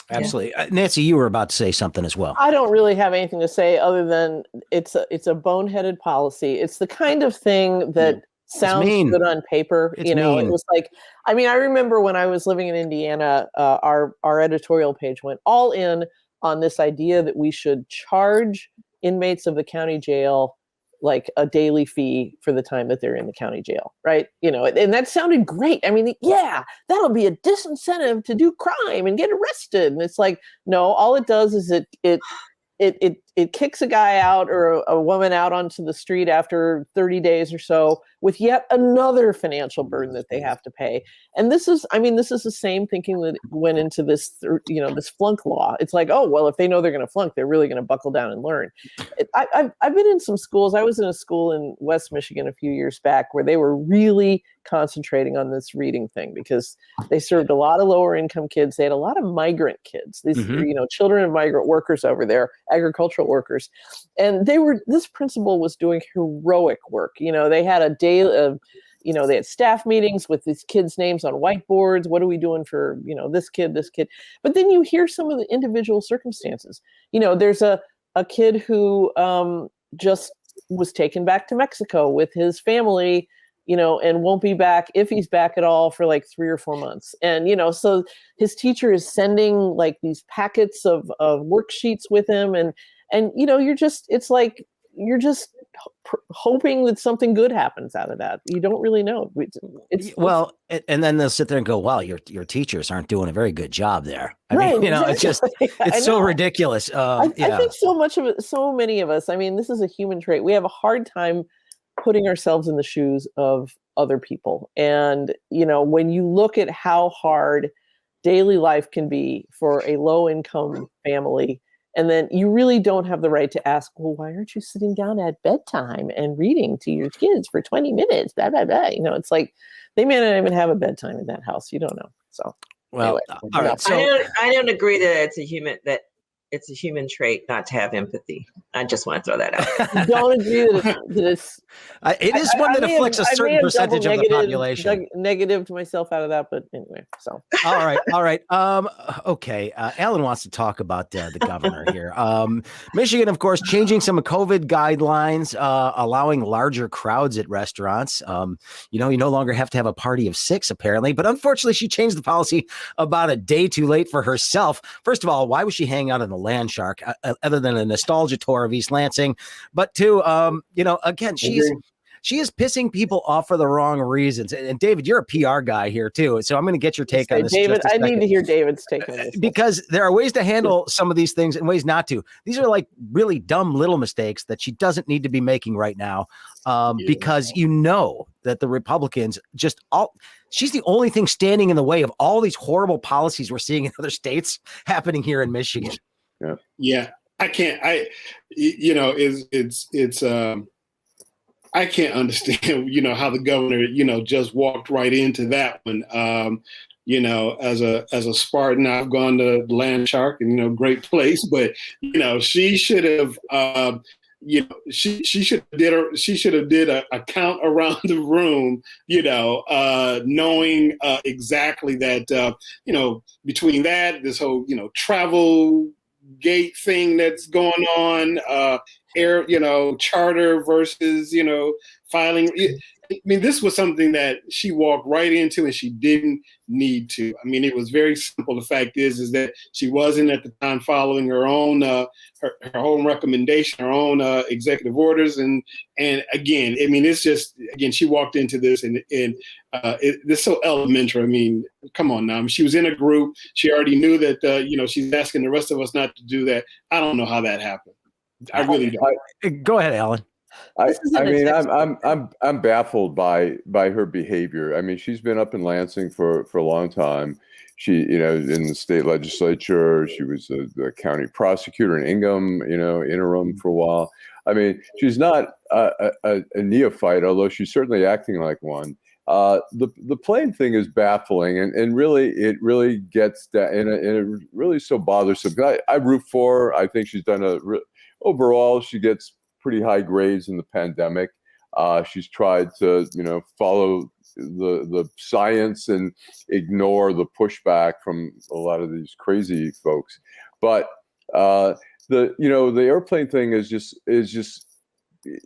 [SPEAKER 1] Absolutely. Nancy, you were about to say something as well.
[SPEAKER 2] I don't really have anything to say other than it's a boneheaded policy. It's the kind of thing that sounds good on paper. It was like, I remember when I was living in Indiana, our editorial page went all in on this idea that we should charge inmates of the county jail like a daily fee for the time that they're in the county jail, right? And that sounded great. I mean, that'll be a disincentive to do crime and get arrested. And it's like, no, all it does is it kicks a guy out or a woman out onto the street after 30 days or so with yet another financial burden that they have to pay. And this is the same thinking that went into this, this flunk law. It's like, oh, well, if they know they're going to flunk, they're really going to buckle down and learn. I've been in some schools. I was in a school in West Michigan a few years back where they were really concentrating on this reading thing because they served a lot of lower income kids. They had a lot of migrant kids, these, children of migrant workers over there, agricultural workers. And this principal was doing heroic work. They had a day of, they had staff meetings with these kids' names on whiteboards. What are we doing for, this kid? But then you hear some of the individual circumstances. There's a kid who just was taken back to Mexico with his family, and won't be back, if he's back at all, for like 3 or 4 months. And, so his teacher is sending like these packets of worksheets with him. And you're just hoping that something good happens out of that. You don't really know.
[SPEAKER 1] And then they'll sit there and go, wow, your teachers aren't doing a very good job there. I
[SPEAKER 2] mean,
[SPEAKER 1] exactly. It's so ridiculous.
[SPEAKER 2] I think so many of us, this is a human trait. We have a hard time putting ourselves in the shoes of other people. And, when you look at how hard daily life can be for a low income family, and then you really don't have the right to ask, well, why aren't you sitting down at bedtime and reading to your kids for 20 minutes? Blah, blah, blah. It's like they may not even have a bedtime in that house. You don't know. So,
[SPEAKER 1] well,
[SPEAKER 2] anyway,
[SPEAKER 1] all right. So
[SPEAKER 4] I don't agree that it's a human that it's a human trait not to have empathy. I just want to throw that out.
[SPEAKER 2] Don't agree that it's
[SPEAKER 1] it is one that afflicts a certain percentage of the population.
[SPEAKER 2] Negatived myself out of that, but anyway. So
[SPEAKER 1] all right. Okay. Allan wants to talk about the governor here. Michigan, of course, changing some COVID guidelines, allowing larger crowds at restaurants. You no longer have to have a party of 6, apparently. But unfortunately, she changed the policy about a day too late for herself. First of all, why was she hanging out in the Land Shark other than a nostalgia tour of East Lansing? But two, again, she is pissing people off for the wrong reasons. And David, you're a PR guy here too, so I'm going to get your take on this.
[SPEAKER 2] David, I need to hear David's take on this
[SPEAKER 1] because there are ways to handle some of these things and ways not to. These are like really dumb little mistakes that she doesn't need to be making right now, because that the Republicans she's the only thing standing in the way of all these horrible policies we're seeing in other states happening here in Michigan.
[SPEAKER 5] Yeah. I can't. I can't understand. How the governor, just walked right into that one. As a Spartan, I've gone to Land Shark, and great place. But she should have. She should have did a count around the room. Knowing exactly that. Between that, this whole travel gate thing that's going on, air, charter versus, filing. This was something that she walked right into and she didn't need to. It was very simple. The fact is that she wasn't at the time following her own her own recommendation, her own executive orders. And again, it's just, she walked into this and it's so elementary. Come on now. She was in a group. She already knew that, she's asking the rest of us not to do that. I don't know how that happened. I really don't.
[SPEAKER 1] Go ahead, Allan.
[SPEAKER 3] I'm baffled by her behavior. She's been up in Lansing for a long time. She, in the state legislature, she was the county prosecutor in Ingham, interim for a while. She's not a neophyte, although she's certainly acting like one. The plane thing is baffling, and really, it really gets that, and it really so bothersome. I root for her. I think she's done overall, she gets pretty high grades in the pandemic. She's tried to, follow the science and ignore the pushback from a lot of these crazy folks. But the airplane thing is just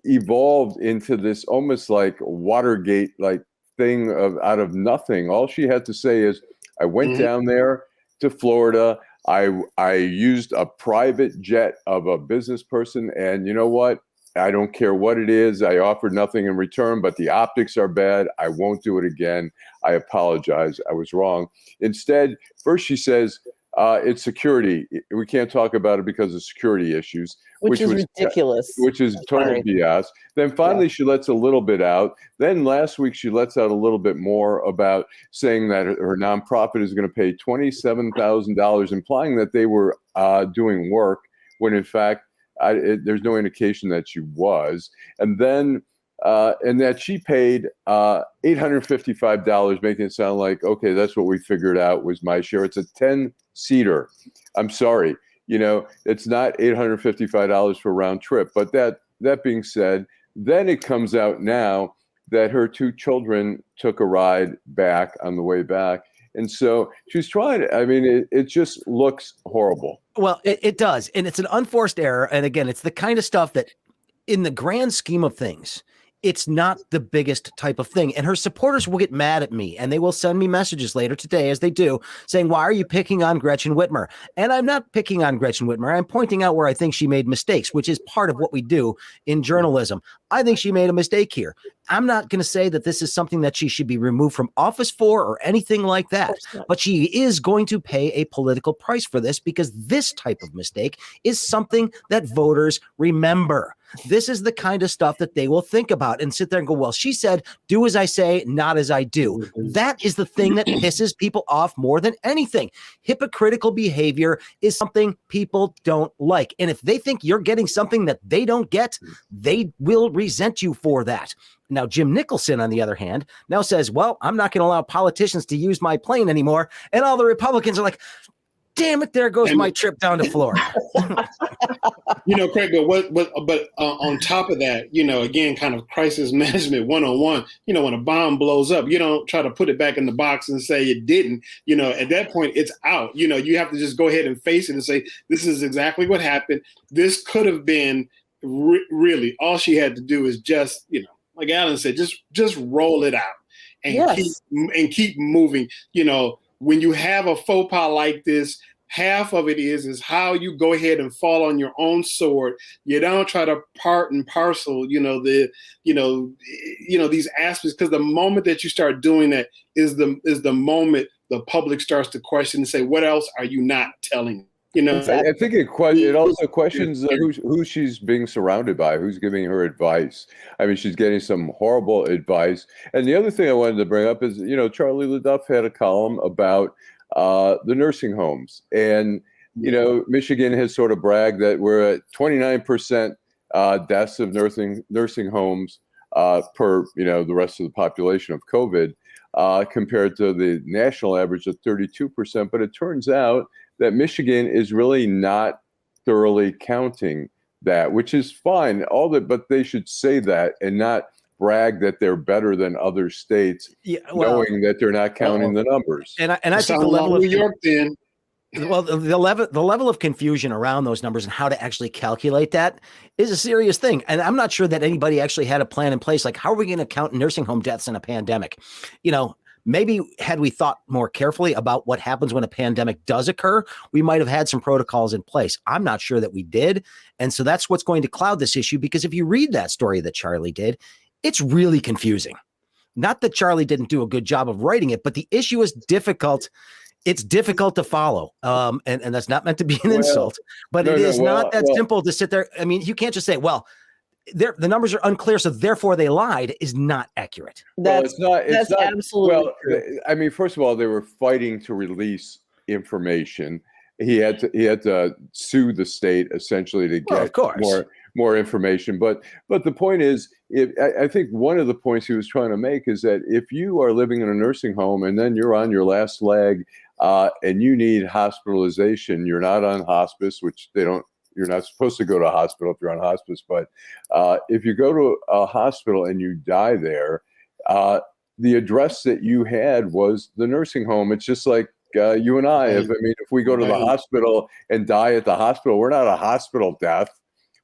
[SPEAKER 3] evolved into this almost like Watergate like thing out of nothing. All she had to say is, I went down there to Florida. I used a private jet of a business person, and you know what? I don't care what it is. I offered nothing in return, but the optics are bad. I won't do it again. I apologize. I was wrong. Instead, first she says, it's security. We can't talk about it because of security issues.
[SPEAKER 2] Which is ridiculous.
[SPEAKER 3] Which is total BS. Then finally she lets a little bit out. Then last week she lets out a little bit more about saying that her nonprofit is going to pay $27,000, implying that they were doing work when in fact there's no indication that she was. And then and that she paid $855, making it sound like, okay, that's what we figured out was my share. It's a 10-seater. I'm sorry. It's not $855 for a round trip. But that being said, then it comes out now that her 2 children took a ride back on the way back. And so she's trying to, it just looks horrible.
[SPEAKER 1] Well, it does. And it's an unforced error. And again, it's the kind of stuff that in the grand scheme of things, it's not the biggest type of thing. And her supporters will get mad at me, and they will send me messages later today, as they do, saying, why are you picking on Gretchen Whitmer? And I'm not picking on Gretchen Whitmer. I'm pointing out where I think she made mistakes, which is part of what we do in journalism. I think she made a mistake here. I'm not going to say that this is something that she should be removed from office for or anything like that, but she is going to pay a political price for this, because this type of mistake is something that voters remember. This is the kind of stuff that they will think about and sit there and go, well, she said, do as I say, not as I do. That is the thing that pisses people off more than anything. Hypocritical behavior is something people don't like. And if they think you're getting something that they don't get, they will resent you for that. Now, Jim Nicholson, on the other hand, now says, well, I'm not going to allow politicians to use my plane anymore. And all the Republicans are like, damn it, there goes my trip down to Florida.
[SPEAKER 5] Craig, but on top of that, again, kind of crisis management 101, when a bomb blows up, you don't try to put it back in the box and say it didn't. At that point, it's out. You have to just go ahead and face it and say, this is exactly what happened. This could have been really, all she had to do is just, like Allan said, just roll it out and keep moving. When you have a faux pas like this, half of it is how you go ahead and fall on your own sword. You don't try to part and parcel, these aspects, because the moment that you start doing that is the moment the public starts to question and say, what else are you not telling?
[SPEAKER 3] I think it also questions who she's being surrounded by, who's giving her advice. I mean, she's getting some horrible advice. And the other thing I wanted to bring up is, Charlie Leduff had a column about the nursing homes. And, Michigan has sort of bragged that we're at 29% deaths of nursing homes per, the rest of the population of COVID, compared to the national average of 32%. But it turns out that Michigan is really not thoroughly counting that, which is fine. But they should say that and not brag that they're better than other states, knowing that they're not counting the numbers.
[SPEAKER 1] And I think the level of
[SPEAKER 5] New York then.
[SPEAKER 1] Well, the level of confusion around those numbers and how to actually calculate that is a serious thing. And I'm not sure that anybody actually had a plan in place. Like, how are we going to count nursing home deaths in a pandemic? Maybe had we thought more carefully about what happens when a pandemic does occur, we might have had some protocols in place. I'm not sure that we did. And so that's what's going to cloud this issue, because if you read that story that Charlie did, it's really confusing. Not that Charlie didn't do a good job of writing it, but the issue is difficult. It's difficult to follow. And that's not meant to be an insult, but it is not that simple to sit there. I mean, you can't just say, well, the numbers are unclear, so therefore they lied, is not accurate.
[SPEAKER 2] That's absolutely true.
[SPEAKER 3] I mean, first of all, they were fighting to release information. He had to sue the state essentially to get more information. But the point is, I think one of the points he was trying to make is that if you are living in a nursing home and then you're on your last leg and you need hospitalization, you're not on hospice, which you're not supposed to go to a hospital if you're on hospice. But if you go to a hospital and you die there, the address that you had was the nursing home. It's just like you and I. If we go to the hospital and die at the hospital, we're not a hospital death.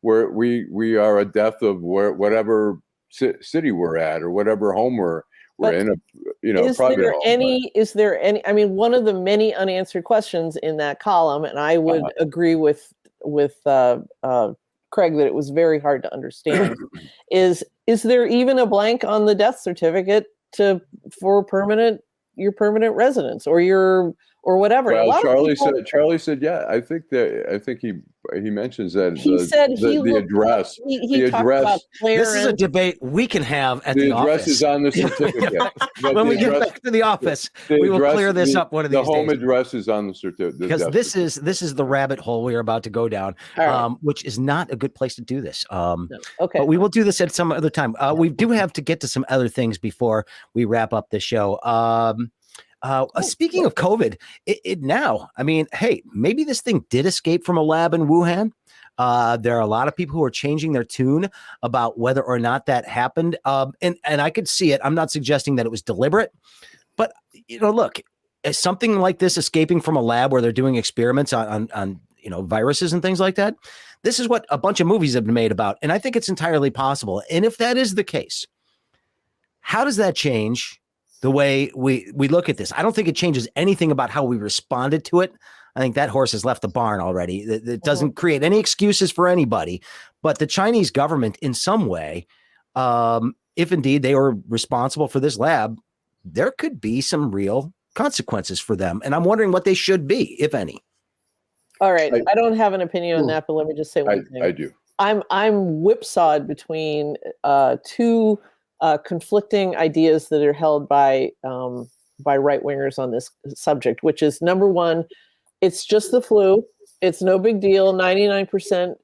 [SPEAKER 3] We are a death of whatever city we're at or whatever home we're in. Private home.
[SPEAKER 2] Is there any? I mean, one of the many unanswered questions in that column, and I would agree with Craig that it was very hard to understand. is there even a blank on the death certificate for your permanent residence or whatever?
[SPEAKER 3] Well, Charlie said, yeah. I think he mentions that
[SPEAKER 2] he said
[SPEAKER 3] the address.
[SPEAKER 2] He talked about
[SPEAKER 1] this is a debate we can have at the office.
[SPEAKER 3] The address is on the certificate.
[SPEAKER 1] When we get back to the office, we will clear this up one of these days.
[SPEAKER 3] The home address is on the certificate.
[SPEAKER 1] Because this is the rabbit hole we are about to go down, which is not a good place to do this.
[SPEAKER 2] Okay.
[SPEAKER 1] But we will do this at some other time. We do have to get to some other things before we wrap up the show. Speaking of COVID, hey, maybe this thing did escape from a lab in Wuhan. There are a lot of people who are changing their tune about whether or not that happened. And I could see it. I'm not suggesting that it was deliberate, but look, is something like this escaping from a lab where they're doing experiments on viruses and things like that? This is what a bunch of movies have been made about. And I think it's entirely possible. And if that is the case, how does that change the way we look at this? I don't think it changes anything about how we responded to it. I think that horse has left the barn already. It doesn't create any excuses for anybody. But the Chinese government, in some way, if indeed they were responsible for this lab, there could be some real consequences for them. And I'm wondering what they should be, if any.
[SPEAKER 2] All right. I don't have an opinion on that, but let me just say one thing.
[SPEAKER 3] I do.
[SPEAKER 2] I'm whipsawed between two conflicting ideas that are held by right wingers on this subject, which is, number one, it's just the flu. It's no big deal. 99%,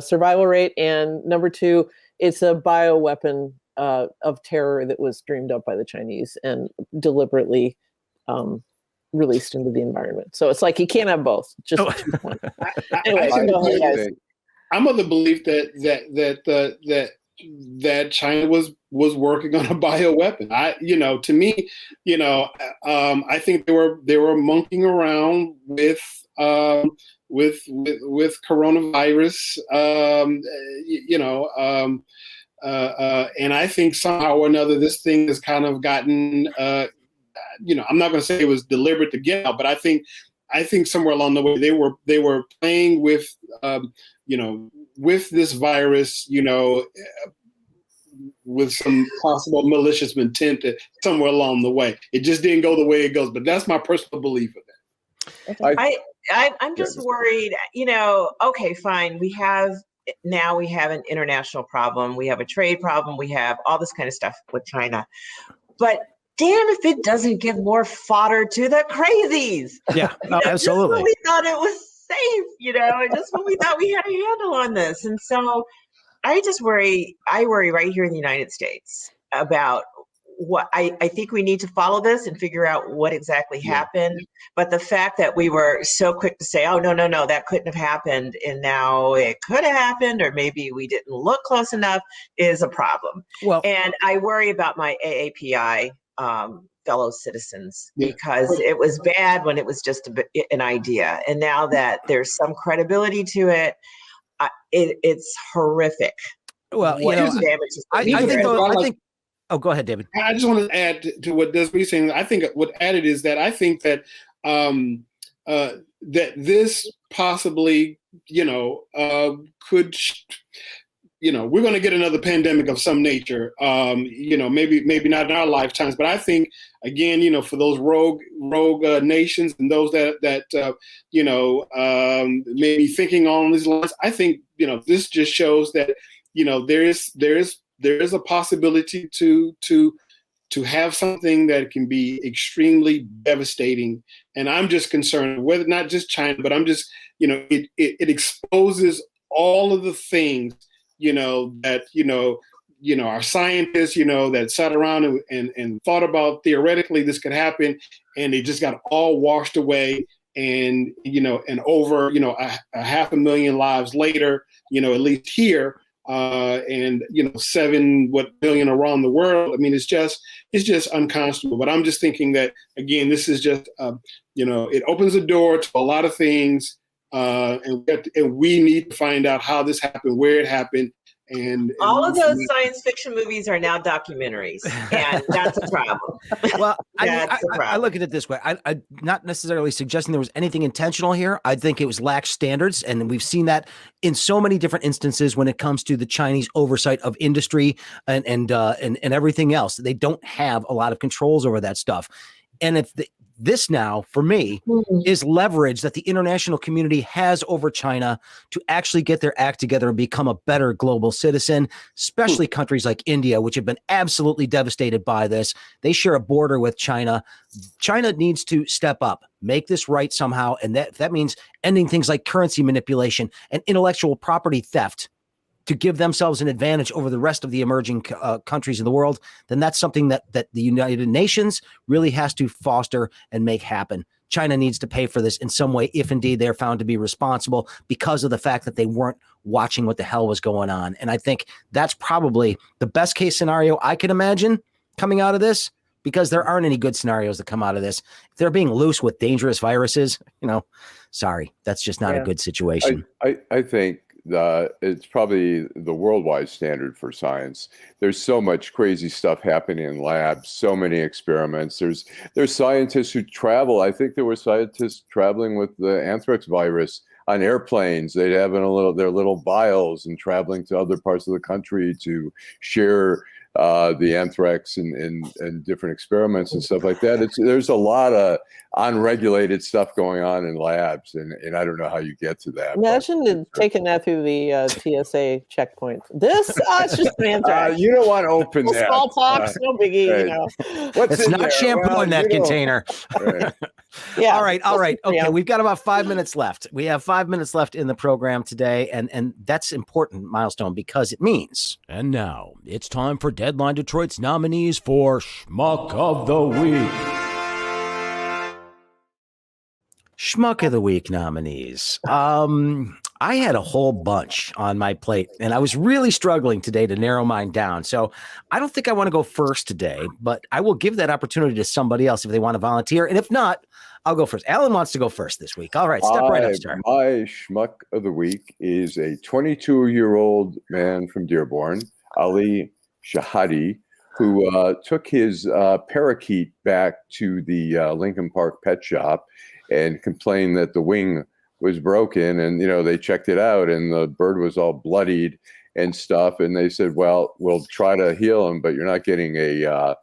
[SPEAKER 2] survival rate. And number two, it's a bioweapon of terror that was dreamed up by the Chinese and deliberately released into the environment. So it's like you can't have both. Just
[SPEAKER 1] Oh.
[SPEAKER 2] 2 points.
[SPEAKER 5] I
[SPEAKER 2] Anyway,
[SPEAKER 5] think-
[SPEAKER 2] go ahead, guys.
[SPEAKER 5] I'm of the belief that China was working on a bioweapon. To me, I think they were monkeying around with coronavirus. And I think somehow or another this thing has kind of gotten. I'm not going to say it was deliberate to get out, but I think somewhere along the way they were playing with with this virus, with some possible malicious intent somewhere along the way. It just didn't go the way it goes, but that's my personal belief of that.
[SPEAKER 4] I'm just worried, okay, fine. We have an international problem. We have a trade problem. We have all this kind of stuff with China, but damn if it doesn't give more fodder to the crazies.
[SPEAKER 1] Yeah, absolutely.
[SPEAKER 4] Just when we thought it was safe, and just when we thought we had a handle on this. And so I worry right here in the United States about what I think we need to follow this and figure out what exactly happened. But the fact that we were so quick to say, oh, no, that couldn't have happened, and now it could have happened, or maybe we didn't look close enough, is a problem. Well, and I worry about my AAPI fellow citizens because it was bad when it was just an idea. And now that there's some credibility to it, it's horrific.
[SPEAKER 1] Well, I think. Oh, go ahead, David.
[SPEAKER 5] I just want to add to what Desiree's saying. I think what added is that I think that that this possibly, could. We're going to get another pandemic of some nature. Maybe not in our lifetimes, but I think again, for those rogue nations and those that maybe thinking on these lines, I think this just shows that there is a possibility to have something that can be extremely devastating. And I'm just concerned whether not just China, but I'm just it exposes all of the things. That our scientists, that sat around and thought about theoretically this could happen, and they just got all washed away. And and over a 500,000 lives later, at least here, and 7 billion around the world. I mean, it's just unconscionable. But I'm just thinking that again, this is just it opens the door to a lot of things. And we need to find out how this happened, where it happened, and
[SPEAKER 4] all of those science fiction movies are now documentaries, and that's a problem.
[SPEAKER 1] Well, I look at it this way: I'm not necessarily suggesting there was anything intentional here. I think it was lax standards, and we've seen that in so many different instances when it comes to the Chinese oversight of industry and everything else. They don't have a lot of controls over that stuff, and if this now, for me, is leverage that the international community has over China to actually get their act together and become a better global citizen, especially countries like India, which have been absolutely devastated by this. They share a border with China. China needs to step up, make this right somehow. And that means ending things like currency manipulation and intellectual property theft to give themselves an advantage over the rest of the emerging countries in the world, then that's something that the United Nations really has to foster and make happen. China needs to pay for this in some way, if indeed they're found to be responsible because of the fact that they weren't watching what the hell was going on. And I think that's probably the best case scenario I can imagine coming out of this, because there aren't any good scenarios that come out of this. If they're being loose with dangerous viruses, sorry, that's just not a good situation.
[SPEAKER 3] I think it's probably the worldwide standard for science. There's so much crazy stuff happening in labs, so many experiments. There's scientists who travel. I think there were scientists traveling with the anthrax virus on airplanes. They'd have their little vials and traveling to other parts of the country to share the anthrax and different experiments and stuff like that. There's a lot of unregulated stuff going on in labs, and I don't know how you get to that.
[SPEAKER 2] Imagine taking that through the TSA checkpoint. This it's just an anthrax.
[SPEAKER 3] You don't want to open that.
[SPEAKER 2] Smallpox, no biggie.
[SPEAKER 3] Right.
[SPEAKER 1] It's not there? Shampoo in that container.
[SPEAKER 3] Right.
[SPEAKER 2] Yeah.
[SPEAKER 1] All right. Okay, we've got about 5 minutes left. We have 5 minutes left in the program today, and that's important milestone because it means.
[SPEAKER 6] And now it's time for Deadline Detroit's nominees for Schmuck of the Week.
[SPEAKER 1] Schmuck of the Week nominees. I had a whole bunch on my plate, and I was really struggling today to narrow mine down. So I don't think I want to go first today, but I will give that opportunity to somebody else if they want to volunteer. And if not, I'll go first. Allan wants to go first this week. All right, step right up, sir.
[SPEAKER 3] My Schmuck of the Week is a 22-year-old man from Dearborn, Ali Shahadi, who took his parakeet back to the Lincoln Park pet shop and complained that the wing was broken, and they checked it out, and the bird was all bloodied and stuff, and they said, well, we'll try to heal him, but you're not getting a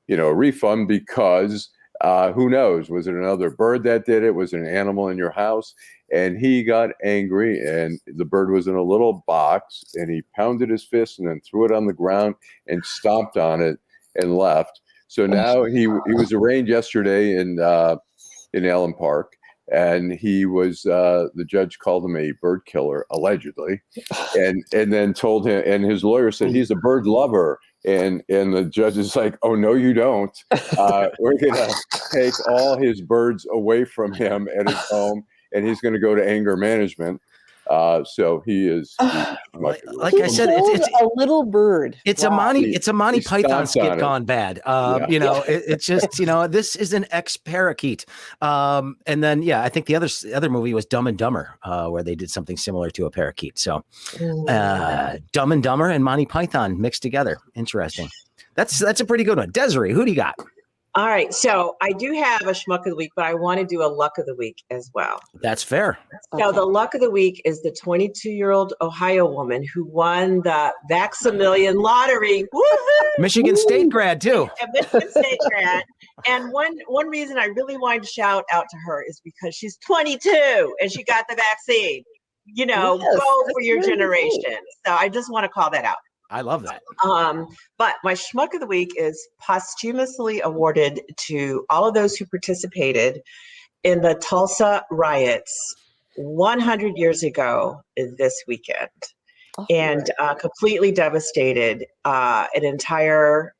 [SPEAKER 3] refund because who knows, was it another bird that did it, was it an animal in your house? And he got angry, and the bird was in a little box, and he pounded his fist and then threw it on the ground and stomped on it and left. So now he was arraigned yesterday in Allen Park. And he was, the judge called him a bird killer, allegedly, and then told him, and his lawyer said he's a bird lover. And the judge is like, oh, no, you don't. We're going to take all his birds away from him at his home, and he's going to go to anger management. So he is,
[SPEAKER 1] like I said, it's
[SPEAKER 2] a little bird.
[SPEAKER 1] It's a Monty Python skit gone bad. It's just, this is an ex-parakeet. And then, I think the other movie was Dumb and Dumber, where they did something similar to a parakeet. So Dumb and Dumber and Monty Python mixed together. Interesting. That's a pretty good one. Desiree, who do you got?
[SPEAKER 4] All right. So I do have a Schmuck of the Week, but I want to do a Luck of the Week as well.
[SPEAKER 1] That's fair.
[SPEAKER 4] So the Luck of the Week is the 22-year-old Ohio woman who won the Vax-A-Million lottery. Woo-hoo!
[SPEAKER 1] Michigan State grad, too.
[SPEAKER 4] A Michigan State grad. And one reason I really wanted to shout out to her is because she's 22 and she got the vaccine. Go for your generation. So I just want to call that out.
[SPEAKER 1] I love that.
[SPEAKER 4] But my Schmuck of the Week is posthumously awarded to all of those who participated in the Tulsa riots 100 years ago this weekend, and completely devastated an entire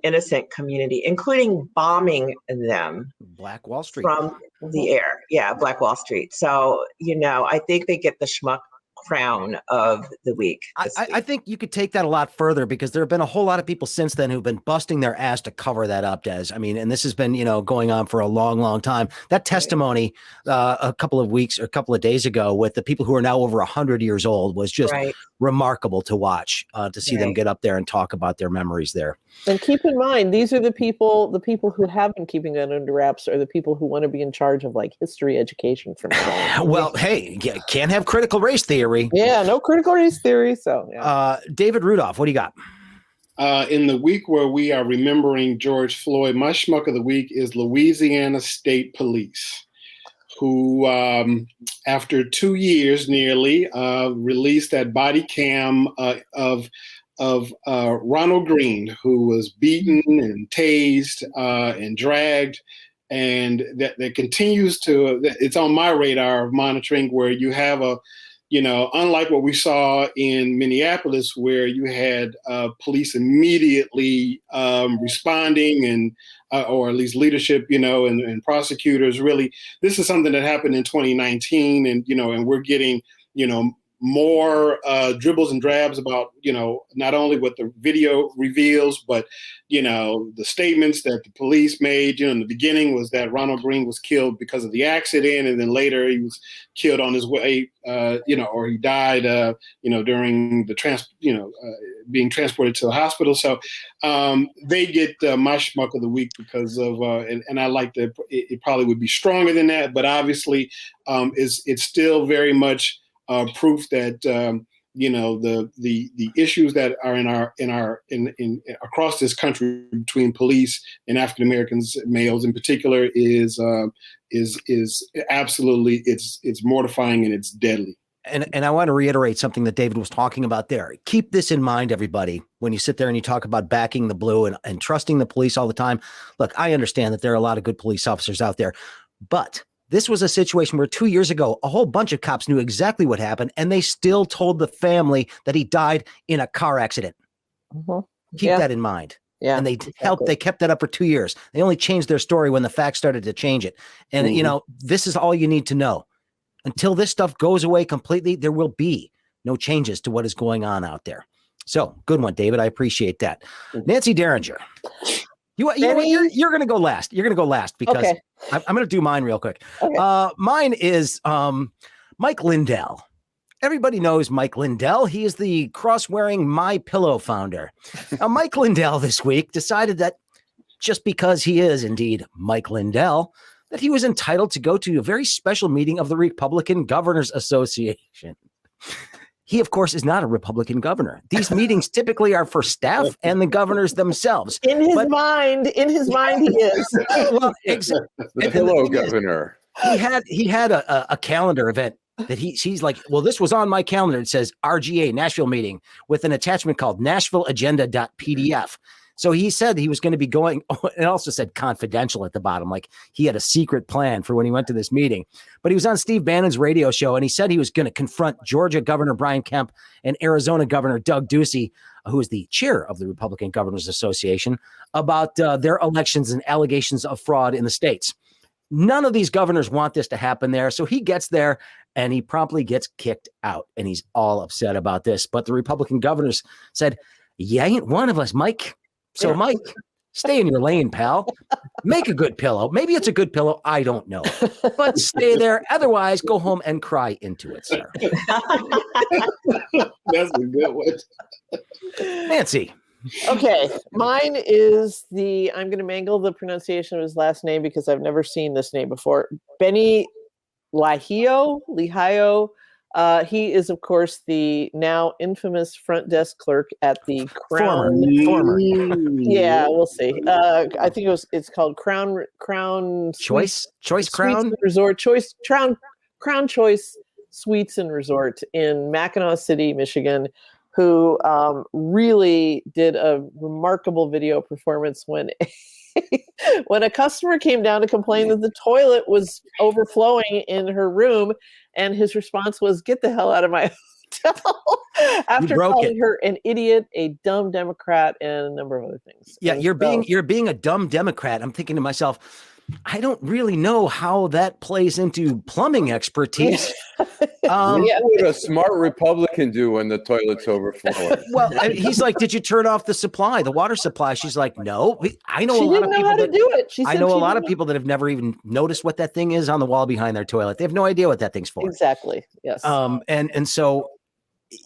[SPEAKER 4] innocent community, including bombing them.
[SPEAKER 1] Black Wall Street.
[SPEAKER 4] From the air. Yeah, Black Wall Street. So, I think they get the Schmuck crown of the week.
[SPEAKER 1] I think you could take that a lot further, because there have been a whole lot of people since then who've been busting their ass to cover that up, Des. I mean, and this has been, going on for a long, long time. That testimony a couple of days ago with the people who are now over 100 years old was just remarkable to watch, to see them get up there and talk about their memories there.
[SPEAKER 2] And keep in mind, these are the people who have been keeping that under wraps are the people who want to be in charge of history education from now.
[SPEAKER 1] Well, hey, can't have critical race theory.
[SPEAKER 2] Yeah, no critical race theory. So,
[SPEAKER 1] David Rudolph, what do you got?
[SPEAKER 5] In the week where we are remembering George Floyd, my Schmuck of the Week is Louisiana State Police, who, after 2 years nearly, released that body cam of Ronald Green, who was beaten and tased and dragged. And that continues it's on my radar of monitoring, where you have unlike what we saw in Minneapolis, where you had police immediately responding and, or at least leadership, and prosecutors really, this is something that happened in 2019, and, and we're getting, more dribbles and drabs about, not only what the video reveals, but, the statements that the police made, in the beginning was that Ronald Green was killed because of the accident. And then later he was killed on his way, or he died, during the being transported to the hospital. So they get my Schmuck of the Week because of, and I like that it probably would be stronger than that, but obviously it's still very much proof that the issues that are in across this country between police and African Americans, males in particular, is absolutely it's mortifying and it's deadly.
[SPEAKER 1] And I want to reiterate something that David was talking about there. Keep this in mind, everybody, when you sit there and you talk about backing the blue and trusting the police all the time. Look, I understand that there are a lot of good police officers out there, but this was a situation where 2 years ago, a whole bunch of cops knew exactly what happened, and they still told the family that he died in a car accident.
[SPEAKER 2] Mm-hmm.
[SPEAKER 1] Keep that in mind.
[SPEAKER 2] Yeah,
[SPEAKER 1] and they
[SPEAKER 2] exactly.
[SPEAKER 1] they kept that up for 2 years. They only changed their story when the facts started to change it. And, you know, this is all you need to know. Until this stuff goes away completely, there will be no changes to what is going on out there. So good one, David. I appreciate that. Nancy Derringer, you're going to go last. You're going to go last because I'm going to do mine real quick.
[SPEAKER 2] Okay.
[SPEAKER 1] Mine is Mike Lindell. Everybody knows Mike Lindell. He is the cross-wearing My Pillow founder. Now, Mike Lindell this week decided that just because he is indeed Mike Lindell, that he was entitled to go to a very special meeting of the Republican Governors Association. He, of course, is not a Republican governor. These meetings typically are for staff and the governors themselves.
[SPEAKER 2] In his mind, he is.
[SPEAKER 1] Well,
[SPEAKER 3] the pillow governor.
[SPEAKER 1] He had a calendar event that he's like, well, this was on my calendar. It says RGA Nashville meeting with an attachment called NashvilleAgenda.pdf. So he said he was going to be going. It also said confidential at the bottom, like he had a secret plan for when he went to this meeting. But he was on Steve Bannon's radio show, and he said he was going to confront Georgia Governor Brian Kemp and Arizona Governor Doug Ducey, who is the chair of the Republican Governors Association, about their elections and allegations of fraud in the states. None of these governors want this to happen there. So he gets there and he promptly gets kicked out, and he's all upset about this. But the Republican governors said, "You ain't one of us, Mike. So, Mike, stay in your lane, pal. Make a good pillow. Maybe it's a good pillow. I don't know. But stay there. Otherwise, go home and cry into it, sir."
[SPEAKER 5] That's a good one.
[SPEAKER 1] Nancy.
[SPEAKER 2] Okay. Mine is I'm going to mangle the pronunciation of his last name because I've never seen this name before. Benny Lihio. He is, of course, the now infamous front desk clerk at the Crown.
[SPEAKER 1] Former.
[SPEAKER 2] Yeah, we'll see. I think it's called Crown
[SPEAKER 1] Choice Crown
[SPEAKER 2] Resort Crown Choice Suites and Resort in Mackinac City, Michigan, who really did a remarkable video performance when when a customer came down to complain that the toilet was overflowing in her room, and his response was, "Get the hell out of my hotel," after calling her an idiot, a dumb Democrat, and a number of other things.
[SPEAKER 1] Yeah,
[SPEAKER 2] and
[SPEAKER 1] you're being a dumb Democrat. I'm thinking to myself, I don't really know how that plays into plumbing expertise.
[SPEAKER 3] What would a smart Republican do when the toilet's overflowing?
[SPEAKER 1] Well, he's like, "Did you turn off the water supply?" She's like, "No." I know
[SPEAKER 2] she
[SPEAKER 1] a lot
[SPEAKER 2] didn't
[SPEAKER 1] of
[SPEAKER 2] know
[SPEAKER 1] people
[SPEAKER 2] how to do it.
[SPEAKER 1] I know a lot of people that have never even noticed what that thing is on the wall behind their toilet. They have no idea what that thing's for.
[SPEAKER 2] Exactly. Yes.
[SPEAKER 1] And so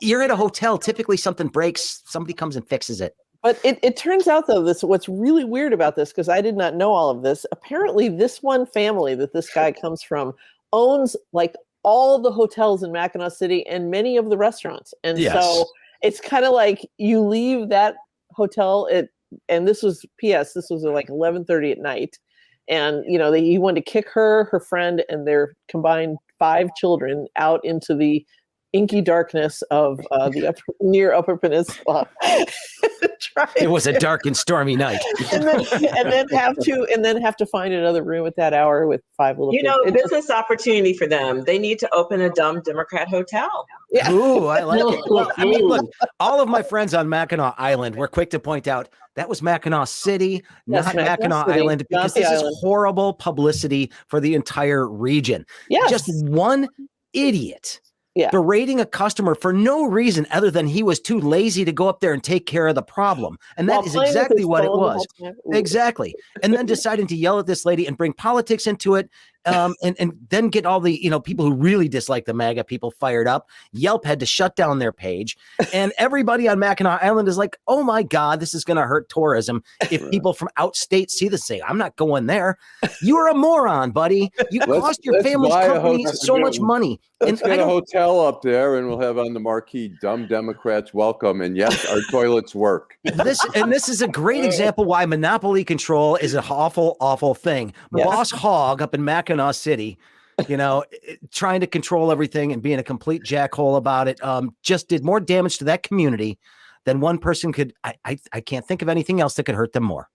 [SPEAKER 1] you're at a hotel. Typically, something breaks. Somebody comes and fixes it.
[SPEAKER 2] But it turns out, though, what's really weird about this, because I did not know all of this. Apparently, this one family that this guy comes from owns like all the hotels in Mackinac City and many of the restaurants. And so it's kind of like you leave that hotel and this was at like 11:30 at night. And, he wanted to kick her friend, and their combined 5 children out into the inky darkness of the near Upper Peninsula.
[SPEAKER 1] It was a dark and stormy night.
[SPEAKER 2] and then have to find another room at that hour with 5 little kids.
[SPEAKER 4] Business opportunity for them. They need to open a dumb Democrat hotel.
[SPEAKER 2] Yeah.
[SPEAKER 1] Ooh, I like it. Well, I mean, look, all of my friends on Mackinac Island were quick to point out that was Mackinac City, not Mackinac Island, because this is horrible publicity for the entire region.
[SPEAKER 2] Yes.
[SPEAKER 1] Just one idiot berating a customer for no reason other than he was too lazy to go up there and take care of the problem. And that is exactly what it was. Exactly. And then deciding to yell at this lady and bring politics into it. And then get all the people who really dislike the MAGA people fired up. Yelp had to shut down their page, and everybody on Mackinac Island is like, "Oh my God, this is going to hurt tourism if people from outstate see this thing. I'm not going there." You're a moron, buddy. You cost your family's company so much money.
[SPEAKER 3] Let's get a hotel up there, and we'll have on the marquee, "Dumb Democrats welcome." And yes, our toilets work.
[SPEAKER 1] This is a great example why monopoly control is an awful, awful thing. Yes. Boss Hogg up in Mackinac City, trying to control everything and being a complete jackhole about it, just did more damage to that community than one person could. I can't think of anything else that could hurt them more.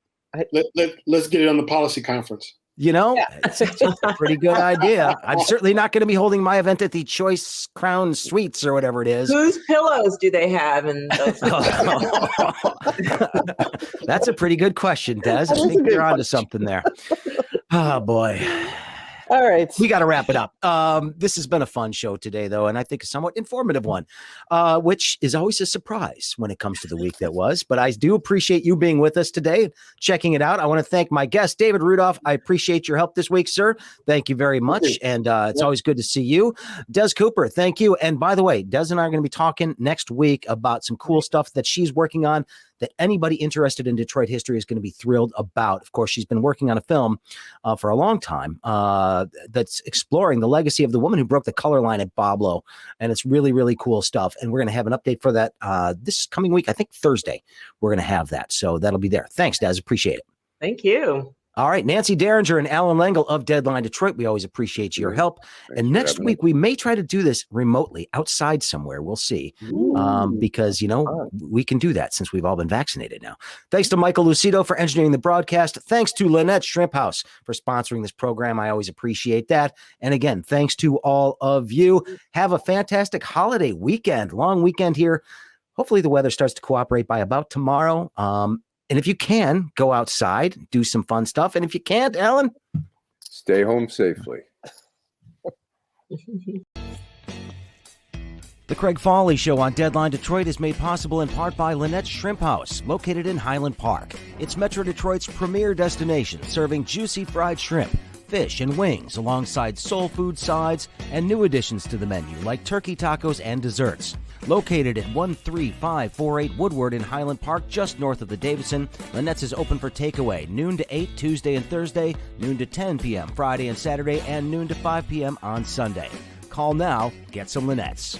[SPEAKER 5] Let's get it on the policy conference.
[SPEAKER 1] You know,
[SPEAKER 2] Yeah.
[SPEAKER 1] it's a pretty good idea. I'm certainly not going to be holding my event at the Choice Crown Suites or whatever it is.
[SPEAKER 4] Whose pillows do they have in those?
[SPEAKER 1] That's a pretty good question, Des. I
[SPEAKER 2] That is a
[SPEAKER 1] think
[SPEAKER 2] good
[SPEAKER 1] you're onto
[SPEAKER 2] question.
[SPEAKER 1] something there. Oh, boy.
[SPEAKER 2] All right.
[SPEAKER 1] We got to wrap it up. This has been a fun show today, though, and I think a somewhat informative one, which is always a surprise when it comes to the week that was. But I do appreciate you being with us today, checking it out. I want to thank my guest, David Rudolph. I appreciate your help this week, sir. Thank you very much. And it's always good to see you. Des Cooper, thank you. And by the way, Des and I are going to be talking next week about some cool stuff that she's working on that anybody interested in Detroit history is going to be thrilled about. Of course, she's been working on a film for a long time that's exploring the legacy of the woman who broke the color line at Boblo. And it's really, really cool stuff. And we're going to have an update for that this coming week. I think Thursday, we're going to have that. So that'll be there. Thanks, Des. Appreciate it.
[SPEAKER 4] Thank you.
[SPEAKER 1] All right, Nancy Derringer and Allan Lengel of Deadline Detroit. We always appreciate your help. And next week, we may try to do this remotely outside somewhere. We'll see. Because, you know, we can do that since we've all been vaccinated now. Thanks to Michael Lucido for engineering the broadcast. Thanks to Lynette Shrimp House for sponsoring this program. I always appreciate that. And again, thanks to all of you. Have a fantastic holiday weekend, long weekend here. Hopefully the weather starts to cooperate by about tomorrow. And if you can, go outside, do some fun stuff. And if you can't, Allan,
[SPEAKER 3] stay home safely.
[SPEAKER 6] The Craig Foley Show on Deadline Detroit is made possible in part by Lynette's Shrimp House, located in Highland Park. It's Metro Detroit's premier destination, serving juicy fried shrimp, fish, and wings, alongside soul food sides and new additions to the menu, like turkey tacos and desserts. Located at 13548 Woodward in Highland Park, just north of the Davidson, Lynette's is open for takeaway, noon to 8 Tuesday and Thursday, noon to 10 p.m. Friday and Saturday, and noon to 5 p.m. on Sunday. Call now, get some Lynette's.